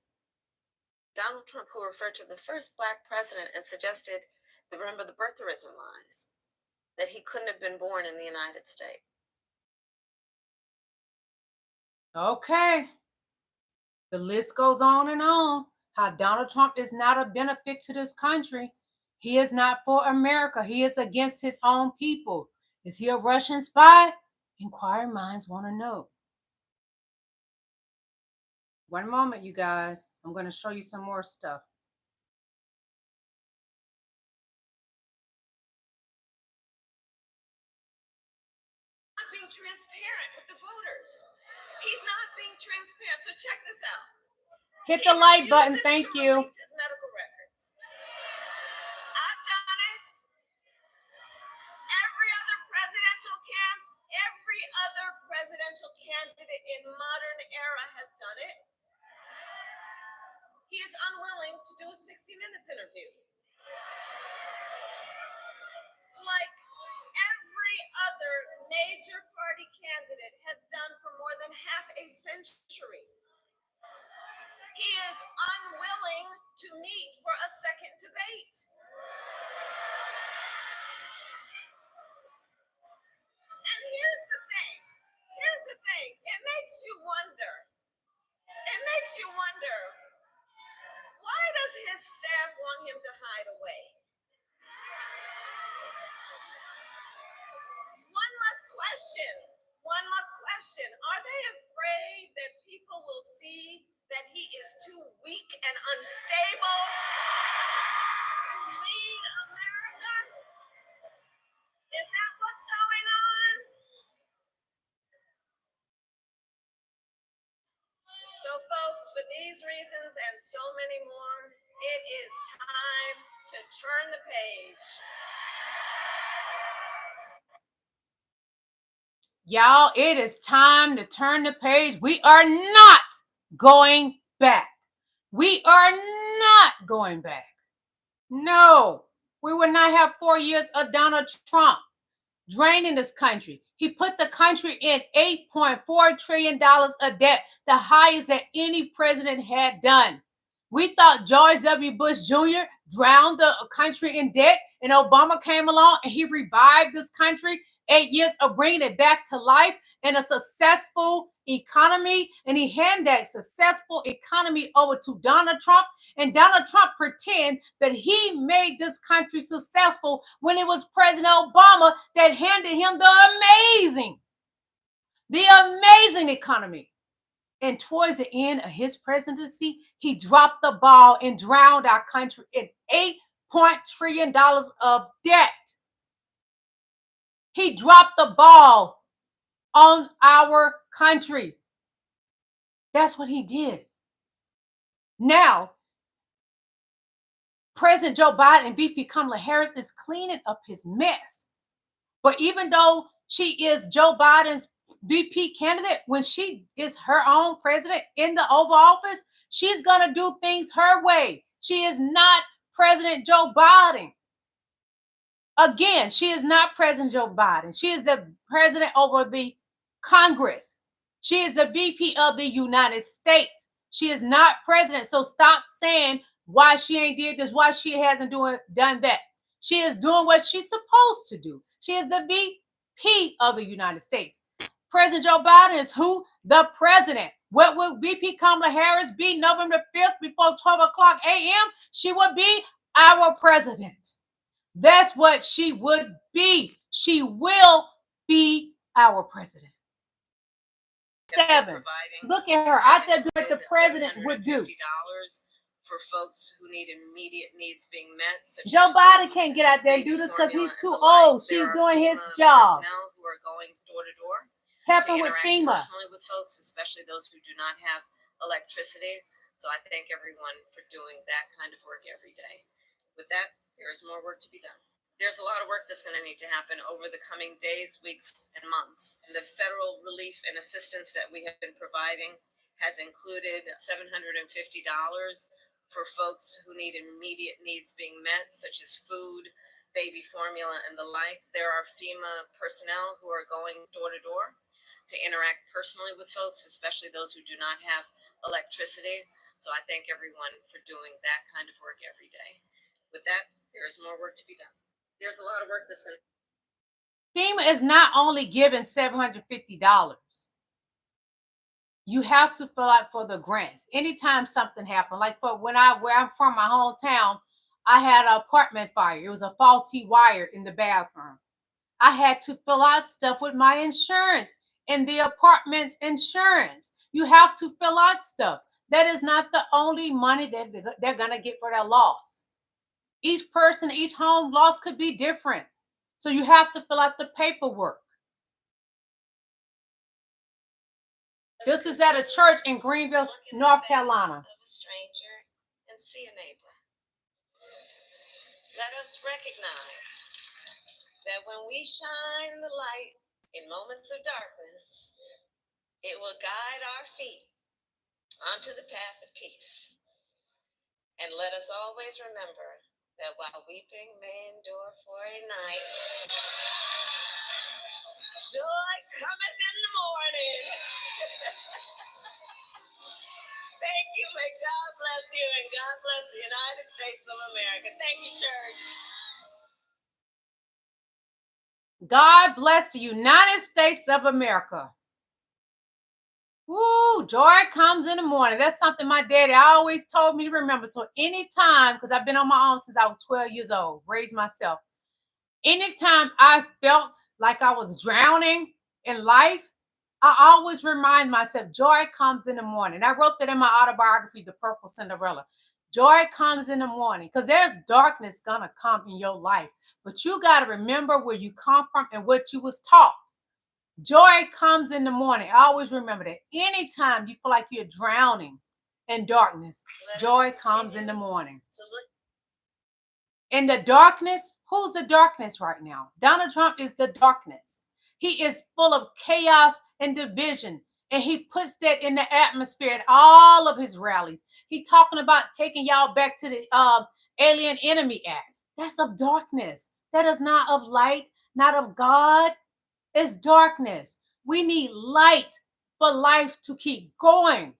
Donald Trump, who referred to the first black president and suggested, remember the birtherism lies, that he couldn't have been born in the United States. Okay. The list goes on and on. How Donald Trump is not a benefit to this country. He is not for America. He is against his own people. Is he a Russian spy? Inquiring minds want to know. One moment, you guys. I'm going to show you some more stuff. Not being transparent with the voters. He's not being transparent. So check this out. Hit the like button. Thank you. His medical records. I've done it. Every other presidential candidate in modern era has done it. He is unwilling to do a 60 Minutes interview. Like every other major party candidate has done for more than half a century. He is unwilling to meet for a second debate. And here's the thing. It makes you wonder. Why does his staff want him to hide away? One must question. Are they afraid that people will see that he is too weak and unstable to lead America? Is that what's going on? So, folks, for these reasons and so many more, it is time to turn the page. Y'all, it is time to turn the page. We are not going back. We are not going back. No, we will not have 4 years of Donald Trump draining this country. He put the country in $8.4 trillion of debt, the highest that any president had done. We thought George W. Bush Jr. drowned the country in debt, and Obama came along and he revived this country. 8 years of bringing it back to life and a successful economy. And he handed that successful economy over to Donald Trump. And Donald Trump pretend that he made this country successful when it was President Obama that handed him the amazing economy. And towards the end of his presidency, he dropped the ball and drowned our country in $8 trillion of debt. He dropped the ball on our country. That's what he did. Now, President Joe Biden and VP Kamala Harris is cleaning up his mess. But even though she is Joe Biden's VP candidate, when she is her own president in the Oval Office, she's going to do things her way. She is not President Joe Biden. Again, she is not President Joe Biden. She is the president over the Congress. She is the VP of the United States. She is not president. So stop saying why she ain't did this, why she hasn't done that. She is doing what she's supposed to do. She is the VP of the United States. President Joe Biden is who? The president. What will VP Kamala Harris be November 5th before 12 o'clock a.m.? She would be our president. That's what she would be. She will be our president. 7. Look at her. I said what the president would do. For folks who need immediate needs being met. Joe Biden can't get out there and do this because he's too old. She's doing his job. Who are going door to door. Helping with FEMA. Personally with folks, especially those who do not have electricity. So I thank everyone for doing that kind of work every day. With that, there is more work to be done. There's a lot of work that's going to need to happen over the coming days, weeks, and months. And the federal relief and assistance that we have been providing has included $750 for folks who need immediate needs being met, such as food, baby formula and the like. There are FEMA personnel who are going door to door to interact personally with folks, especially those who do not have electricity. So I thank everyone for doing that kind of work every day. With that, there is more work to be done. There's a lot of work that's going to. FEMA is not only giving $750. You have to fill out for the grants. Anytime something happened, like for where I'm from, my hometown, I had an apartment fire. It was a faulty wire in the bathroom. I had to fill out stuff with my insurance and the apartment's insurance. You have to fill out stuff. That is not the only money that they're going to get for their loss. Each person, each home loss could be different. So you have to fill out the paperwork. This is at a church in Greenville, North Carolina. Of a stranger and see a neighbor. Let us recognize that when we shine the light in moments of darkness, it will guide our feet onto the path of peace. And let us always remember that while weeping may endure for a night, joy cometh in the morning. Thank you. May God bless you and God bless the United States of America. Thank you, church. God bless the United States of America. Woo, joy comes in the morning. That's something my daddy always told me to remember. So anytime, because I've been on my own since I was 12 years old, raised myself. Anytime I felt like I was drowning in life, I always remind myself, joy comes in the morning. I wrote that in my autobiography, The Purple Cinderella. Joy comes in the morning because there's darkness gonna come in your life. But you got to remember where you come from and what you was taught. Joy comes in the morning. I always remember that. Anytime you feel like you're drowning in darkness, joy comes in the morning. In the darkness, who's the darkness right now? Donald Trump is the darkness. He is full of chaos and division, and he puts that in the atmosphere at all of his rallies. He talking about taking y'all back to the Alien Enemy Act. That's of darkness. That is not of light, not of God. It's darkness. We need light for life to keep going.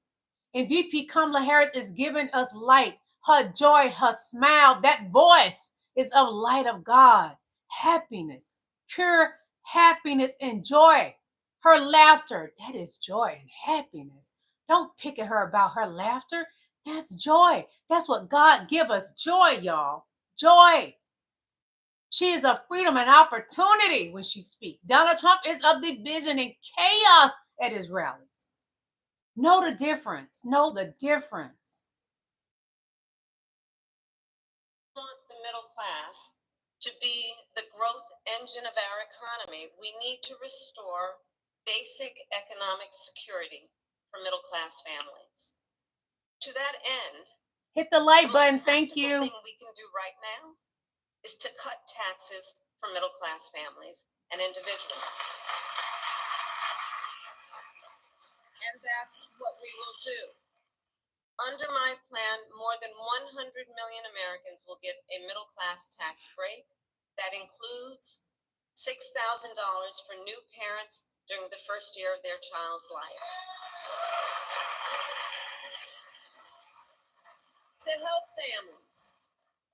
And VP Kamala Harris is giving us light. Her joy, her smile, that voice is of light of God. Happiness, pure happiness and joy. Her laughter, that is joy and happiness. Don't pick at her about her laughter. That's joy. That's what God give us. Joy, y'all. Joy. She is of freedom and opportunity when she speaks. Donald Trump is of division and chaos at his rallies. Know the difference. Know the difference. We want the middle class to be the growth engine of our economy. We need to restore basic economic security for middle class families. To that end, hit the like button. Thank you. The thing we can do right now is to cut taxes for middle class families and individuals. And that's what we will do. Under my plan, more than 100 million Americans will get a middle class tax break. That includes $6,000 for new parents during the first year of their child's life. To help families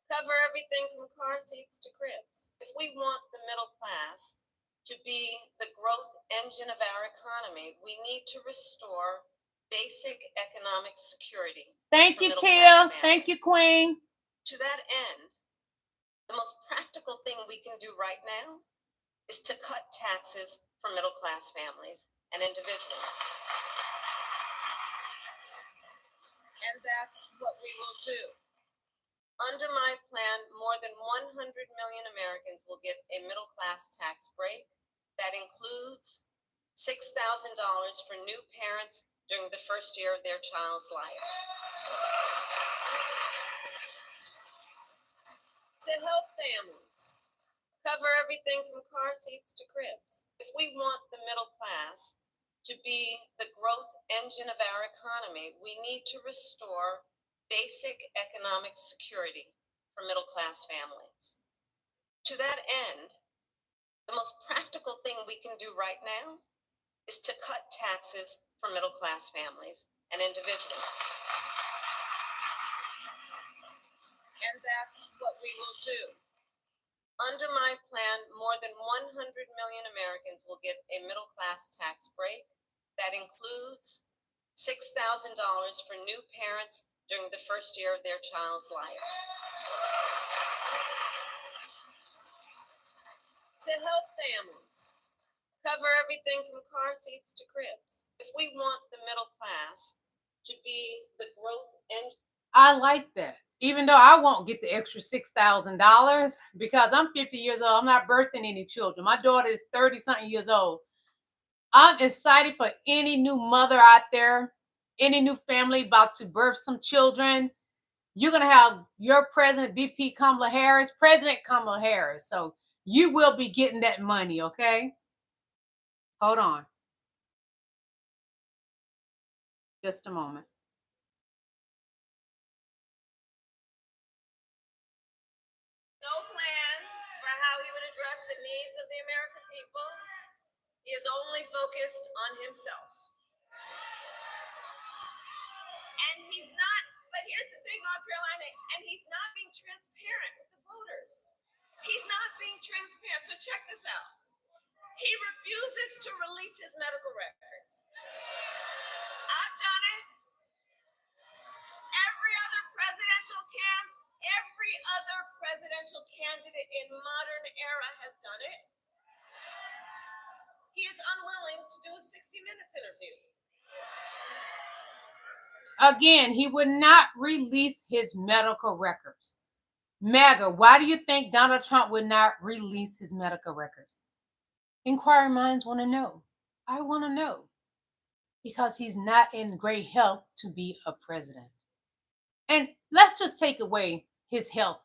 cover everything from car seats to cribs. If we want the middle class to be the growth engine of our economy, we need to restore basic economic security. Thank you, Tia. Thank you, Queen. To that end, the most practical thing we can do right now is to cut taxes for middle class families and individuals. And that's what we will do. Under my plan, more than 100 million Americans will get a middle class tax break. That includes $6,000 for new parents during the first year of their child's life. To help families cover everything from car seats to cribs. If we want the middle class to be the growth engine of our economy, we need to restore basic economic security for middle class families. To that end, the most practical thing we can do right now is to cut taxes for middle-class families and individuals. And that's what we will do. Under my plan, more than 100 million Americans will get a middle-class tax break. That includes $6,000 for new parents during the first year of their child's life. To help families cover everything from car seats to cribs. If we want the middle class to be the growth engine. I like that. Even though I won't get the extra $6,000 because I'm 50 years old, I'm not birthing any children. My daughter is 30-something years old. I'm excited for any new mother out there, any new family about to birth some children. You're going to have your president, VP Kamala Harris, President Kamala Harris. So you will be getting that money, okay? Hold on. Just a moment. No plan for how he would address the needs of the American people. He is only focused on himself. And he's not, but here's the thing, North Carolina, and he's not being transparent with the voters. He's not being transparent. So check this out. He refuses to release his medical records. I've done it. Every other presidential candidate in modern era has done it. He is unwilling to do a 60 Minutes interview. Again, he would not release his medical records. MAGA, why do you think Donald Trump would not release his medical records? Inquiring minds want to know. I want to know. Because he's not in great health to be a president. And let's just take away his health.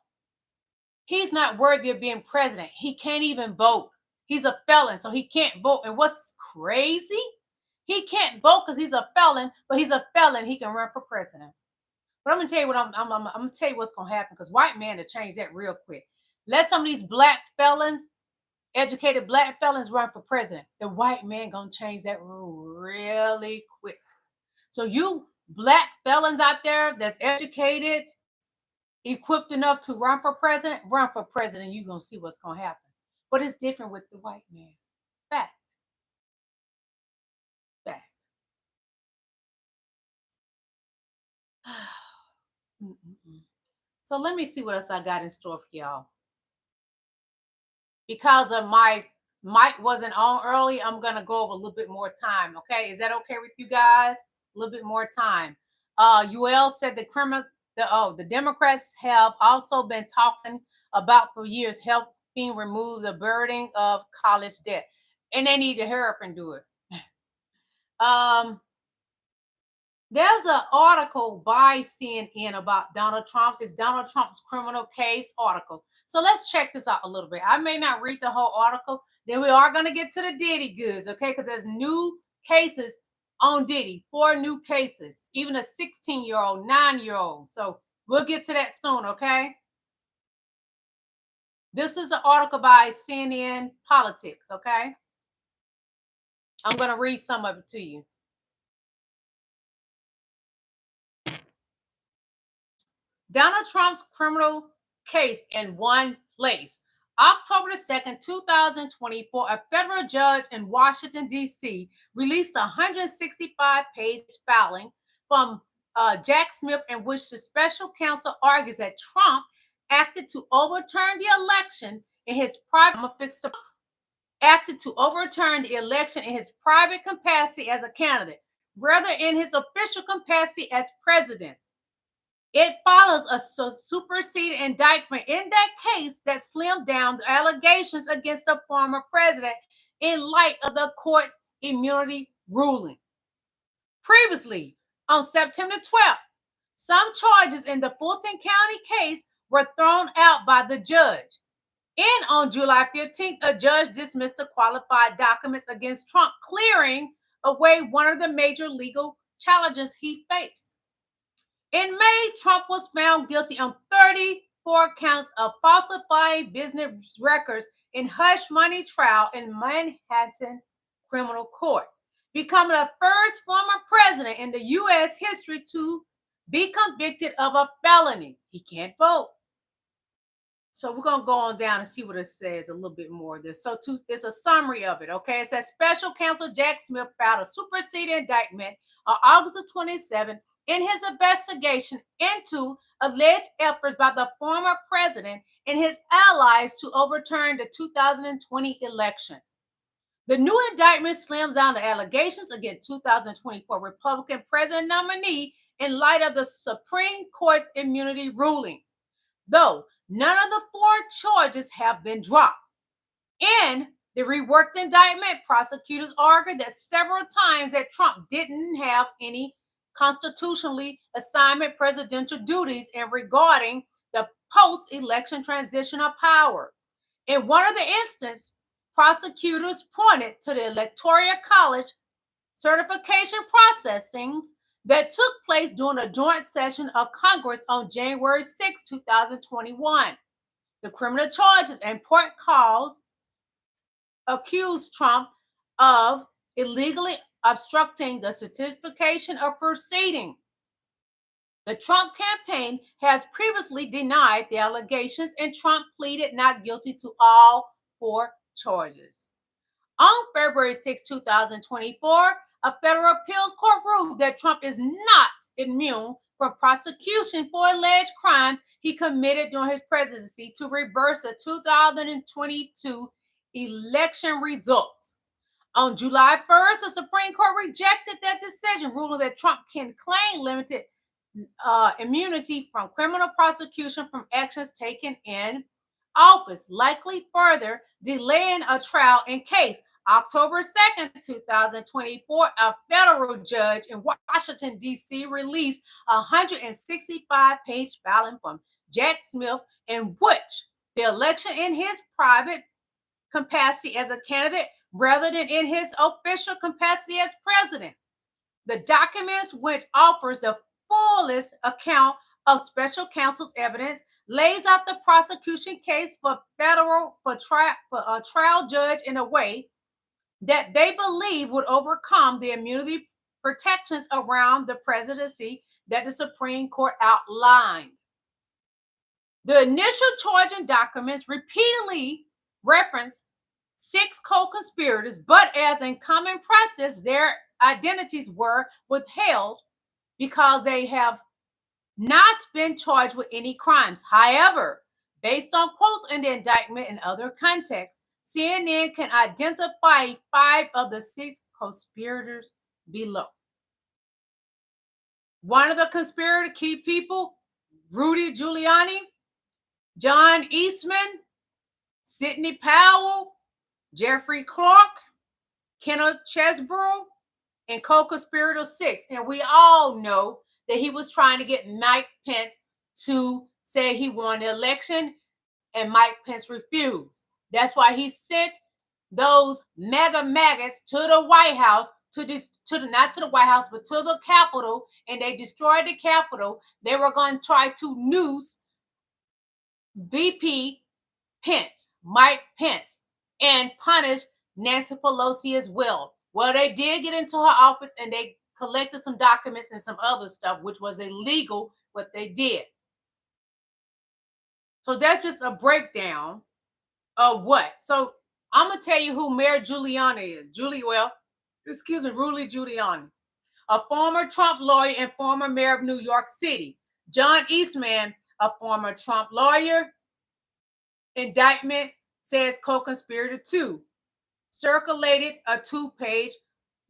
He's not worthy of being president. He can't even vote. He's a felon, so he can't vote. And what's crazy? He can't vote because he's a felon, but he's a felon. He can run for president. But I'm gonna tell you what I'm gonna tell you what's gonna happen because white man to change that real quick. Let some of these black felons, educated black felons, run for president. The white man gonna change that rule really quick. So you black felons out there that's educated, equipped enough to run for president, you're gonna see what's gonna happen. But it's different with the white man. Fact. So let me see what else I got in store for y'all. Because of my mic wasn't on early, I'm going to go over a little bit more time, okay? Is that okay with you guys? A little bit more time. UL said the Democrats have also been talking about for years helping remove the burden of college debt. And they need to hurry up and do it. There's an article by CNN about Donald Trump. It's Donald Trump's criminal case article. So let's check this out a little bit. I may not read the whole article. Then we are going to get to the Diddy goods, okay? Because there's new cases on Diddy, 4 new cases, even a 16-year-old, 9-year-old. So we'll get to that soon, okay? This is an article by CNN Politics, okay? I'm going to read some of it to you. Donald Trump's criminal case in one place. October 2nd, 2024, a federal judge in Washington, D.C. released a 165-page filing from Jack Smith in which the special counsel argues that Trump acted to overturn the election in his private capacity as a candidate, rather in his official capacity as president. It follows a superseded indictment in that case that slimmed down the allegations against the former president in light of the court's immunity ruling. Previously, on September 12th, some charges in the Fulton County case were thrown out by the judge. And on July 15th, a judge dismissed the qualified documents against Trump, clearing away one of the major legal challenges he faced. In May, Trump was found guilty on 30 4 counts of falsifying business records in hush money trial in Manhattan criminal court, becoming the first former president in the U.S. history to be convicted of a felony. He can't vote. So we're going to go on down and see what it says a little bit more of this. So it's a summary of it, okay? It says Special Counsel Jack Smith filed a superseding indictment on August 27 in his investigation into alleged efforts by the former president and his allies to overturn the 2020 election. The new indictment slams down the allegations against 2024 Republican president nominee in light of the Supreme Court's immunity ruling, though none of the 4 charges have been dropped. In the reworked indictment, prosecutors argued that several times that Trump didn't have any constitutionally assigned presidential duties in regarding the post-election transition of power. In one of the instances, prosecutors pointed to the Electoral College certification processings that took place during a joint session of Congress on January 6, 2021. The criminal charges and court calls accused Trump of illegally obstructing the certification of proceeding. The Trump campaign has previously denied the allegations, and Trump pleaded not guilty to all 4 charges. On February 6, 2024, a federal appeals court ruled that Trump is not immune from prosecution for alleged crimes he committed during his presidency to reverse the 2022 election results. On July 1st, the Supreme Court rejected that decision, ruling that Trump can claim limited immunity from criminal prosecution from actions taken in office, likely further delaying a trial in case. October 2nd, 2024, a federal judge in Washington, D.C. released a 165-page filing from Jack Smith in which the election in his private capacity as a candidate rather than in his official capacity as president. The document, which offers the fullest account of special counsel's evidence, lays out the prosecution case for a trial judge in a way that they believe would overcome the immunity protections around the presidency that the Supreme Court outlined. The initial charging documents repeatedly reference 6 co-conspirators, but as in common practice, their identities were withheld because they have not been charged with any crimes. However, based on quotes in the indictment and other contexts, CNN can identify 5 of the 6 conspirators below. One of the conspirator key people, Rudy Giuliani, John Eastman, Sidney Powell, Jeffrey Clark, Kenneth Chesebro, and co-conspirator 6. And we all know that he was trying to get Mike Pence to say he won the election, and Mike Pence refused. That's why he sent those mega maggots to the White House, not to the White House, but to the Capitol, and they destroyed the Capitol. They were going to try to noose VP Pence, Mike Pence, and punish Nancy Pelosi as well. Well, they did get into her office and they collected some documents and some other stuff, which was illegal, what they did. So that's just a breakdown of what. So I'm going to tell you who Mayor Giuliani is. Rudy Giuliani, a former Trump lawyer and former mayor of New York City. John Eastman, a former Trump lawyer. Indictment says co-conspirator 2. Circulated a 2-page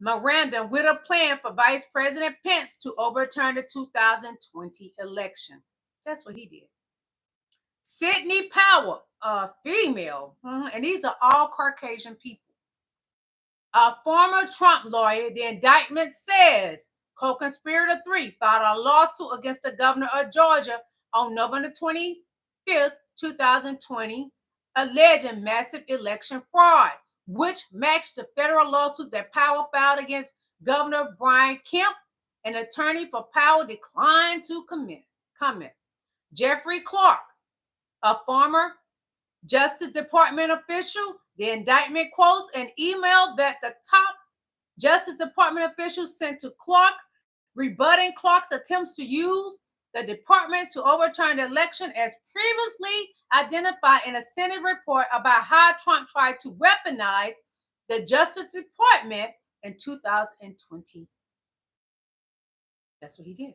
memorandum with a plan for Vice President Pence to overturn the 2020 election. That's what he did. Sidney Powell, a female, and these are all Caucasian people. A former Trump lawyer, the indictment says co-conspirator 3 filed a lawsuit against the governor of Georgia on November 25th, 2020, alleging massive election fraud, which matched the federal lawsuit that Powell filed against Governor Brian Kemp. An attorney for Powell declined to comment. Jeffrey Clark, a former Justice Department official. The indictment quotes an email that the top Justice Department official sent to Clark, rebutting Clark's attempts to use the department to overturn the election as previously identified in a Senate report about how Trump tried to weaponize the Justice Department in 2020. That's what he did.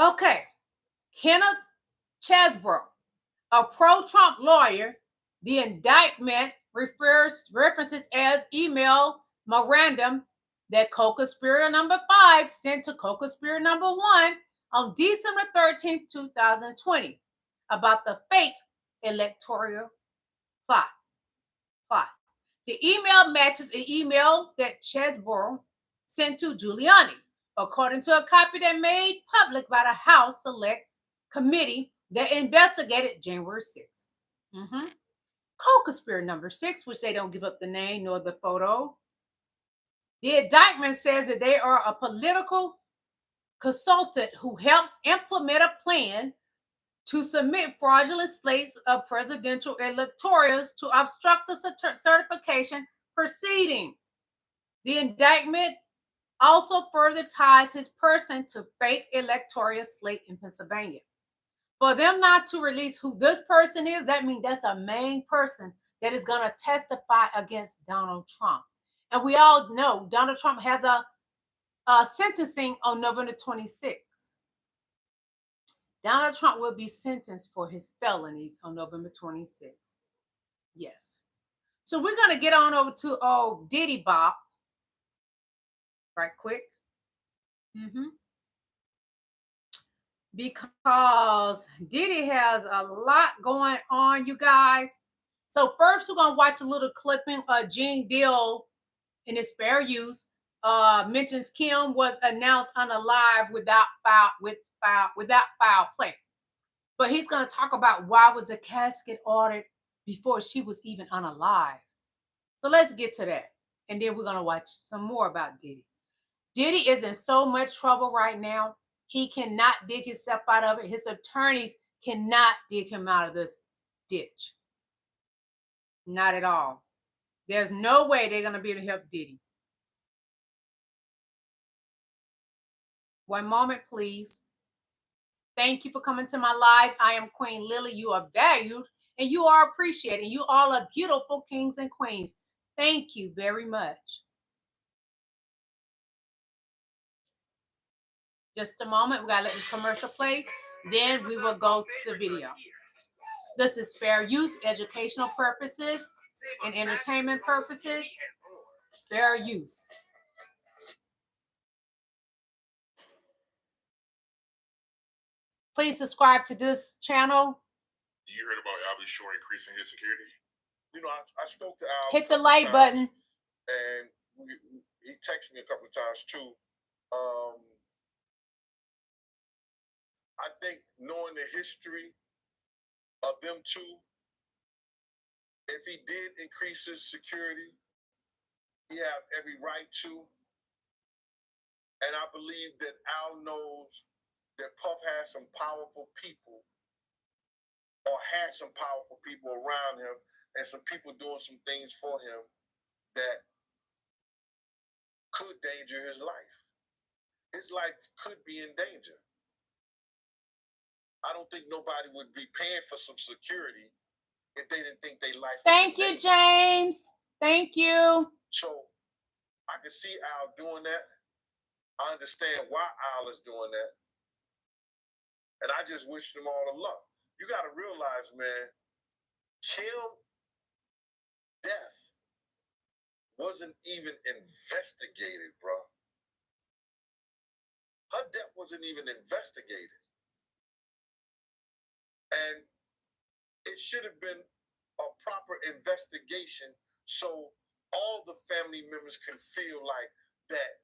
Okay. Kenneth Chesbrough, a pro-Trump lawyer, the indictment references as email memorandum that co-conspirator number 5 sent to co-conspirator number 1 on December 13th, 2020 about the fake electoral plot. The email matches an email that Chesbrough sent to Giuliani, according to a copy that made public by the House Select Committee that investigated January 6th. Co-conspirator number 6, which they don't give up the name nor the photo. The indictment says that they are a political consultant who helped implement a plan to submit fraudulent slates of presidential electorals to obstruct the certification proceeding. The indictment also further ties his person to fake electoral slate in Pennsylvania. For them not to release who this person is, that means that's a main person that is going to testify against Donald Trump. And we all know Donald Trump has a sentencing on November 26th. Donald Trump will be sentenced for his felonies on November 26th. Yes. So we're going to get on over to Diddy Bop right quick. Because Diddy has a lot going on, you guys. So first we're going to watch a little clipping of Gene Deal in his fair use. Mentions Kim was announced unalive without foul play. But he's going to talk about why was a casket ordered before she was even unalive. So let's get to that. And then we're going to watch some more about Diddy. Diddy is in so much trouble right now. He cannot dig himself out of it. His attorneys cannot dig him out of this ditch. Not at all. There's no way they're going to be able to help Diddy. One moment, please. Thank you for coming to my live. I am Queen Lily. You are valued and you are appreciated. You all are beautiful kings and queens. Thank you very much. Just a moment. We got to let this commercial play. Then we will go to the video. This is fair use, educational purposes, and entertainment purposes. Fair use. Please subscribe to this channel. You heard about Albie Shore increasing his security? You know, I spoke to Al. Hit the like button. And he texted me a couple of times too. I think knowing the history of them two, if he did increase his security, he have every right to. And I believe that Al knows that Puff has some powerful people, or had some powerful people around him, and some people doing some things for him that could danger his life. His life could be in danger. I don't think nobody would be paying for some security if they didn't think their life was Thank you, James. Thank you. So I can see Al doing that. I understand why Al is doing that. And I just wish them all the luck. You got to realize, man, Kim's death wasn't even investigated, bro. Her death wasn't even investigated. And it should have been a proper investigation so all the family members can feel like that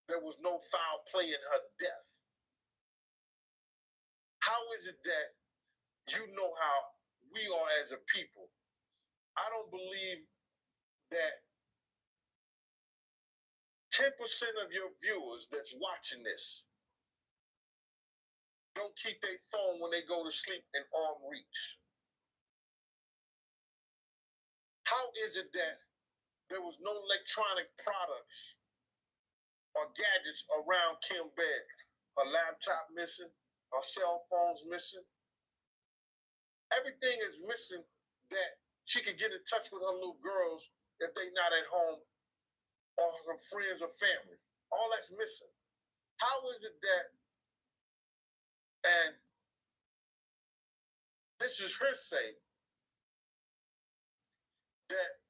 there was no foul play in her death. How is it that you know how we are as a people? I don't believe that 10% of your viewers that's watching this don't keep their phone when they go to sleep in arm reach? How is it that there was no electronic products or gadgets around Kim bed? Her laptop missing, her cell phones missing. Everything is missing that she can get in touch with her little girls if they not at home or her friends or family. All that's missing. How is it that, and this is her say, that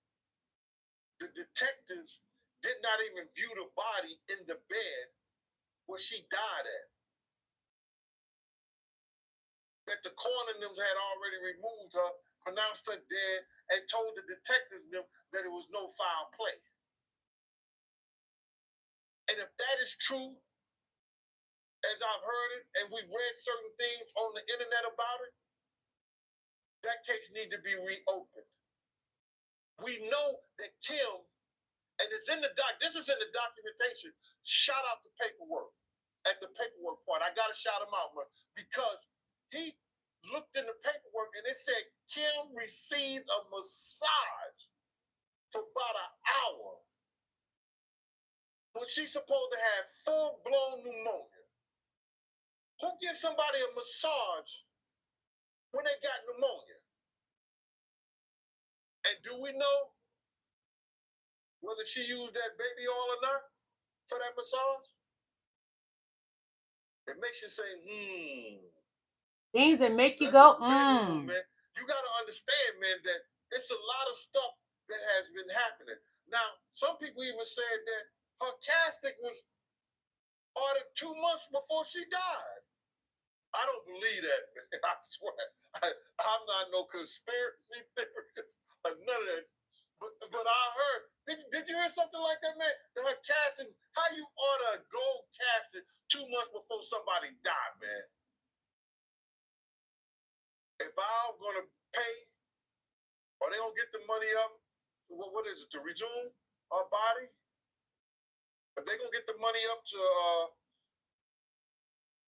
the detectives did not even view the body in the bed where she died at? That the coroner had already removed her, pronounced her dead, and told the detectives that it was no foul play. And if that is true, as I've heard it, and we've read certain things on the internet about it, that case needs to be reopened. We know that Kim, and it's in the this is in the documentation. Shout out the paperwork at the paperwork part. I gotta shout him out, man, because he looked in the paperwork and it said Kim received a massage for about an hour when she's supposed to have full-blown pneumonia. Who gives somebody a massage when they got pneumonia? And do we know whether she used that baby oil or not for that massage? It makes you say, Things that make you go, man. You got to understand, man, that it's a lot of stuff that has been happening. Now, some people even said that her casket was ordered 2 months before she died. I don't believe that, man. I swear. I'm not no conspiracy theorist or none of this. But I heard, did you hear something like that, man? That her casket, how you order a gold casket 2 months before somebody died, man? If I'm going to pay, or they don't get the money up, what is it, to resume our body? If they going to get the money up to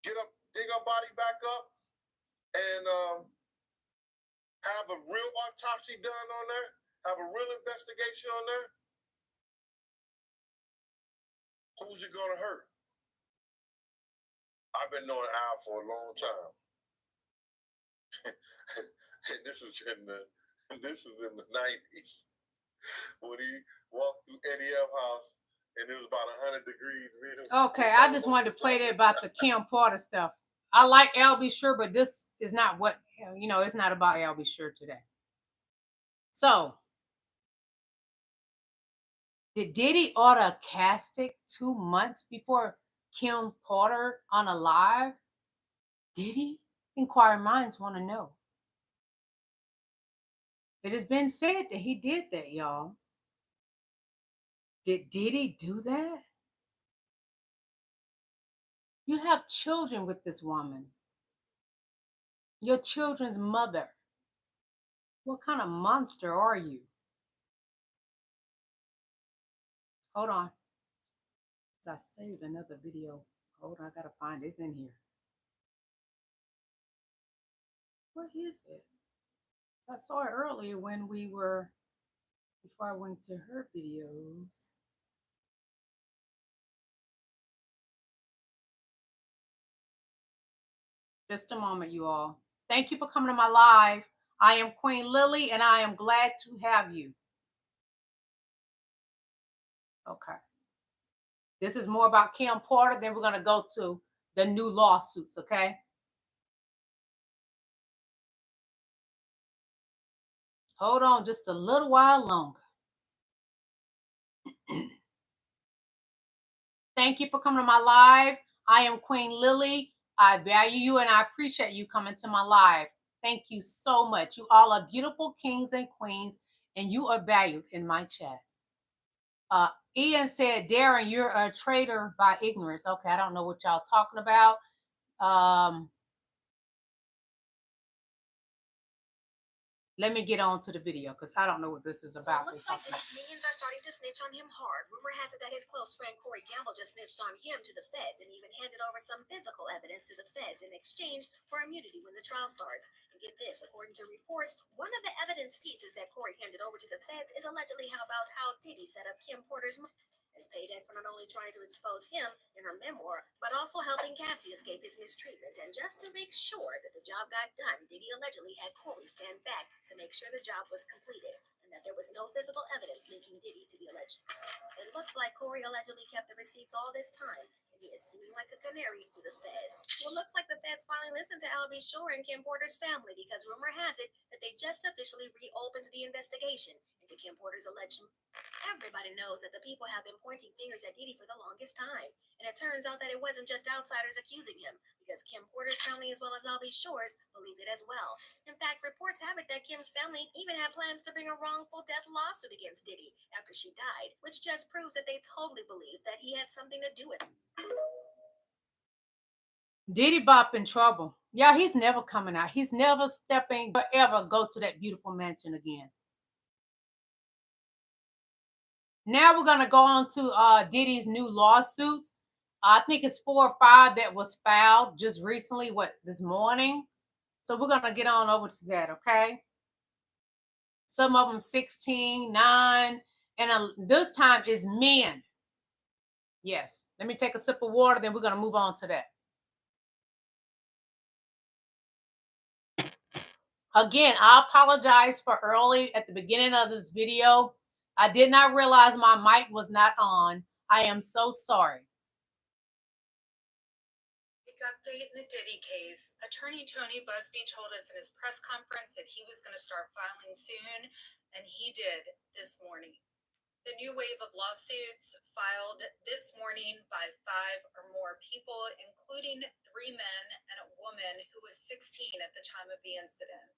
dig our body back up and have a real autopsy done on there, have a real investigation on there, who's it going to hurt? I've been knowing Al for a long time. This is in the 90s when he walked through Eddie F. house and it was about 100 degrees. Okay, I just wanted to play that about the Kim Porter stuff. I like L.B. Sure, but this is not what, it's not about L.B. Sure today. So, did Diddy order a casket 2 months before Kim Porter unalive? Did he? Inquiring minds want to know. It has been said that he did that, y'all. Did Diddy do that? You have children with this woman. Your children's mother. What kind of monster are you? Hold on. I saved another video. Hold on, I gotta find it. It's in here. What is it? I saw it earlier when before I went to her videos. Just a moment, you all. Thank you for coming to my live. I am Queen Lily, and I am glad to have you. Okay. This is more about Kim Porter. Then we're going to go to the new lawsuits, okay? Hold on just a little while longer. Thank you for coming to my live. I am Queen Lily. I value you and I appreciate you coming to my live. Thank you so much. You all are beautiful kings and queens, and you are valued in my chat. Ian said, Darren, you're a traitor by ignorance. Okay, I don't know what y'all talking about. Let me get on to the video because I don't know what this is So about. it looks like his minions are starting to snitch on him hard. Rumor has it that his close friend Corey Gamble just snitched on him to the feds and even handed over some physical evidence to the feds in exchange for immunity when the trial starts. And get this, according to reports, one of the evidence pieces that Corey handed over to the feds is allegedly about how Diddy set up Kim Porter's as payback for not only trying to expose him in her memoir, but also helping Cassie escape his mistreatment. And just to make sure that the job got done, Diddy allegedly had Corey stand back to make sure the job was completed and that there was no physical evidence linking Diddy to the alleged. It looks like Corey allegedly kept the receipts all this time, and he is seeming like a canary to the feds. Well, it looks like the feds finally listened to Albie Shore and Kim Porter's family because rumor has it that they just officially reopened the investigation into Kim Porter's alleged. Everybody knows that the people have been pointing fingers at Diddy for the longest time, and it turns out that it wasn't just outsiders accusing him, because Kim Porter's family as well as Albie Shore's believed it as well. In fact, reports have it that Kim's family even had plans to bring a wrongful death lawsuit against Diddy after she died, which just proves that they totally believe that he had something to do with it. Diddy Bop in trouble. Yeah, he's never coming out. He's never stepping, ever go to that beautiful mansion again. Now we're going to go on to Diddy's new lawsuits. I think it's 4 or 5 that was filed just recently, this morning. So we're going to get on over to that, okay? Some of them 16, 9, and this time is men. Yes. Let me take a sip of water, then we're going to move on to that. Again, I apologize for early at the beginning of this video. I did not realize my mic was not on. I am so sorry. Big update in the Diddy case. Attorney Tony Busby told us in his press conference that he was going to start filing soon, and he did this morning. The new wave of lawsuits filed this morning by 5 or more people, including 3 men and a woman who was 16 at the time of the incident.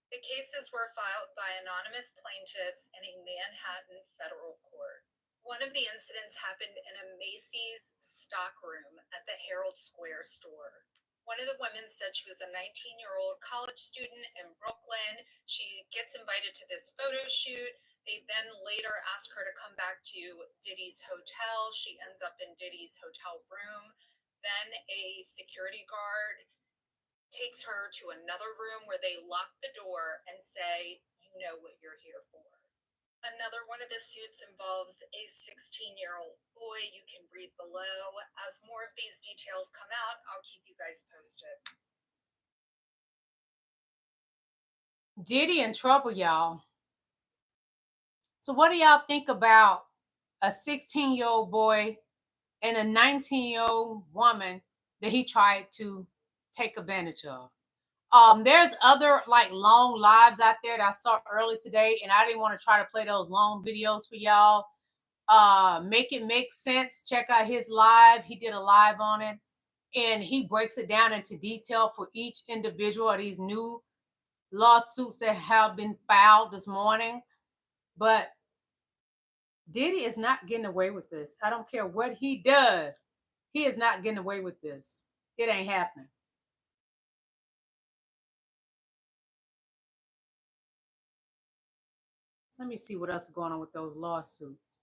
The cases were filed by anonymous plaintiffs in a Manhattan federal court. One of the incidents happened in a Macy's stockroom at the Herald Square store. One of the women said she was a 19-year-old college student in Brooklyn. She gets invited to this photo shoot. They then later ask her to come back to Diddy's hotel. She ends up in Diddy's hotel room. Then a security guard takes her to another room where they lock the door and say, "You know what you're here for." Another one of the suits involves a 16-year-old boy. You can read below. As more of these details come out, I'll keep you guys posted. Diddy in trouble, y'all. So what do y'all think about a 16-year-old boy and a 19-year-old woman that he tried to take advantage of? There's other like long lives out there that I saw early today, and I didn't want to try to play those long videos for y'all. Make It Make Sense. Check out his live. He did a live on it, and he breaks it down into detail for each individual of these new lawsuits that have been filed this morning. But Diddy is not getting away with this. I don't care what he does. He is not getting away with this. It ain't happening. So let me see what else is going on with those lawsuits.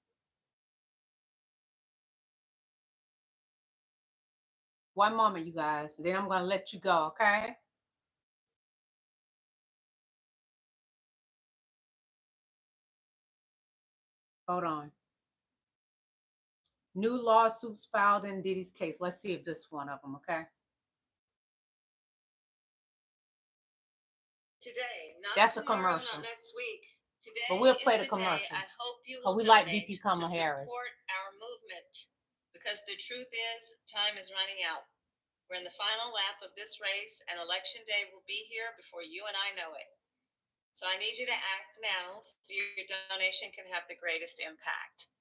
One moment, you guys. Then I'm going to let you go, okay? Hold on. New lawsuits filed in Diddy's case. Let's see if this one of them, okay? Today, not That's a tomorrow, commercial. not next week. Today But we'll play is the commercial. Day I hope you will we like donate VP Kamala to Harris. support our movement, because the truth is, time is running out. We're in the final lap of this race, and election day will be here before you and I know it. So I need you to act now so your donation can have the greatest impact.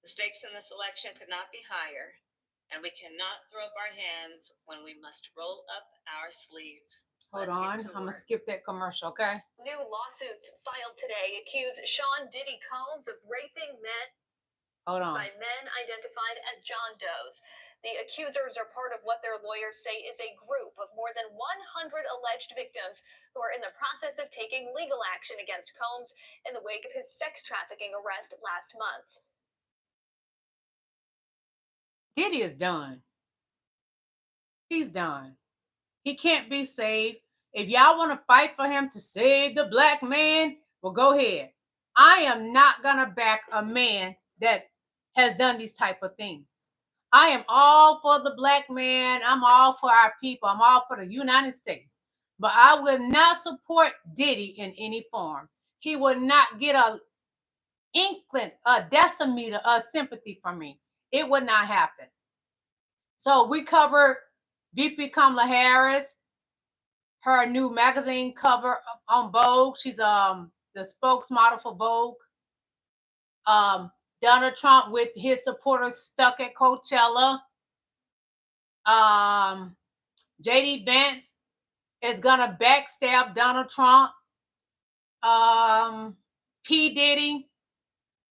The stakes in this election could not be higher, and we cannot throw up our hands when we must roll up our sleeves. Hold on. I'm going to skip that commercial, okay? New lawsuits filed today accuse Sean Diddy Combs of raping men Hold on. by men identified as John Does. The accusers are part of what their lawyers say is a group of more than 100 alleged victims who are in the process of taking legal action against Combs in the wake of his sex trafficking arrest last month. Diddy is done. He's done. He can't be saved. If y'all want to fight for him to save the black man, well, go ahead. I am not going to back a man that has done these type of things. I am all for the black man. I'm all for our people. I'm all for the United States. But I will not support Diddy in any form. He will not get a inkling, a decimeter of sympathy from me. It would not happen. So we covered VP Kamala Harris, her new magazine cover on Vogue. She's the spokesmodel for Vogue. Donald Trump with his supporters stuck at Coachella. JD Vance is gonna backstab Donald Trump. P. Diddy.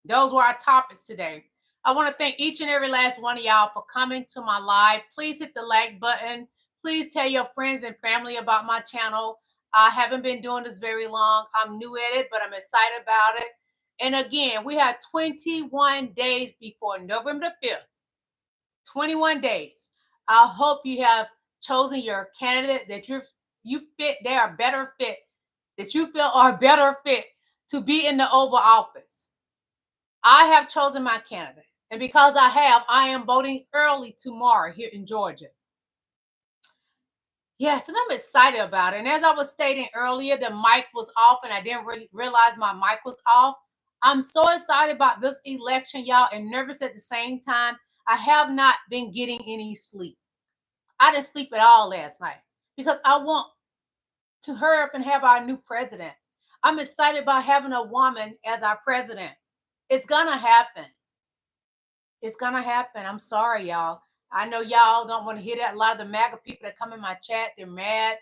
Those were our topics today. I want to thank each and every last one of y'all for coming to my live. Please hit the like button. Please tell your friends and family about my channel. I haven't been doing this very long. I'm new at it, but I'm excited about it. And again, we have 21 days before November 5th. 21 days. I hope you have chosen your candidate that you fit. They are better fit, that you feel are better fit to be in the Oval Office. I have chosen my candidate. And because I am voting early tomorrow here in Georgia. Yes, and I'm excited about it. And as I was stating earlier, the mic was off and I didn't really realize my mic was off. I'm so excited about this election, y'all, and nervous at the same time. I have not been getting any sleep. I didn't sleep at all last night because I want to hurry up and have our new president. I'm excited about having a woman as our president. It's going to happen. It's going to happen. I'm sorry, y'all. I know y'all don't want to hear that. A lot of the MAGA people that come in my chat, they're mad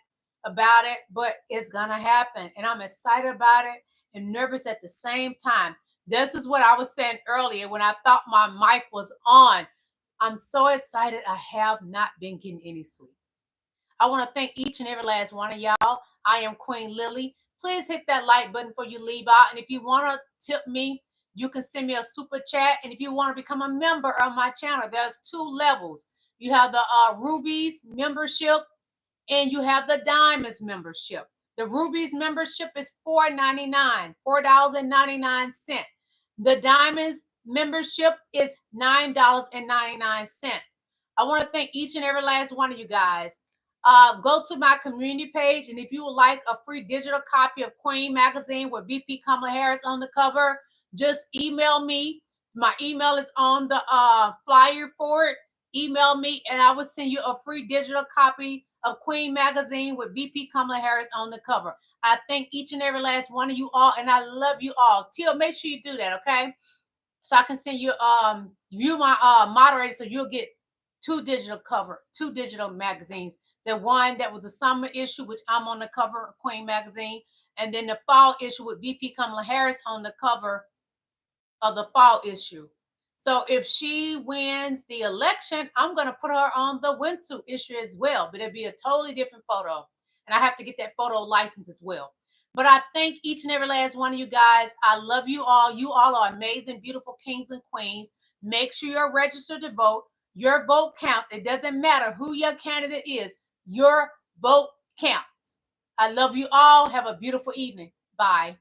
about it, but it's going to happen. And I'm excited about it and nervous at the same time. This is what I was saying earlier when I thought my mic was on. I'm so excited. I have not been getting any sleep. I want to thank each and every last one of y'all. I am Queen Lily. Please hit that like button before you leave out. And if you want to tip me, you can send me a super chat. And if you want to become a member of my channel, there's 2 levels. You have the Rubies membership and you have the Diamonds membership. The Rubies membership is $4.99. The Diamonds membership is $9.99. I want to thank each and every last one of you guys. Go to my community page, and if you would like a free digital copy of Queen magazine with VP Kamala Harris on the cover, just email me. My email is on the flyer for it. Email me, and I will send you a free digital copy of Queen magazine with VP Kamala Harris on the cover. I thank each and every last one of you all, and I love you all. Teal, make sure you do that, okay? So I can send you you my moderator, so you'll get 2 digital magazines. The one that was the summer issue, which I'm on the cover of Queen magazine, and then the fall issue with VP Kamala Harris on the cover of the fall issue. So if she wins the election, I'm going to put her on the winter issue as well, but it'll be a totally different photo. And I have to get that photo license as well. But I thank each and every last one of you guys. I love you all. You all are amazing, beautiful kings and queens. Make sure you're registered to vote. Your vote counts. It doesn't matter who your candidate is. Your vote counts. I love you all. Have a beautiful evening. Bye.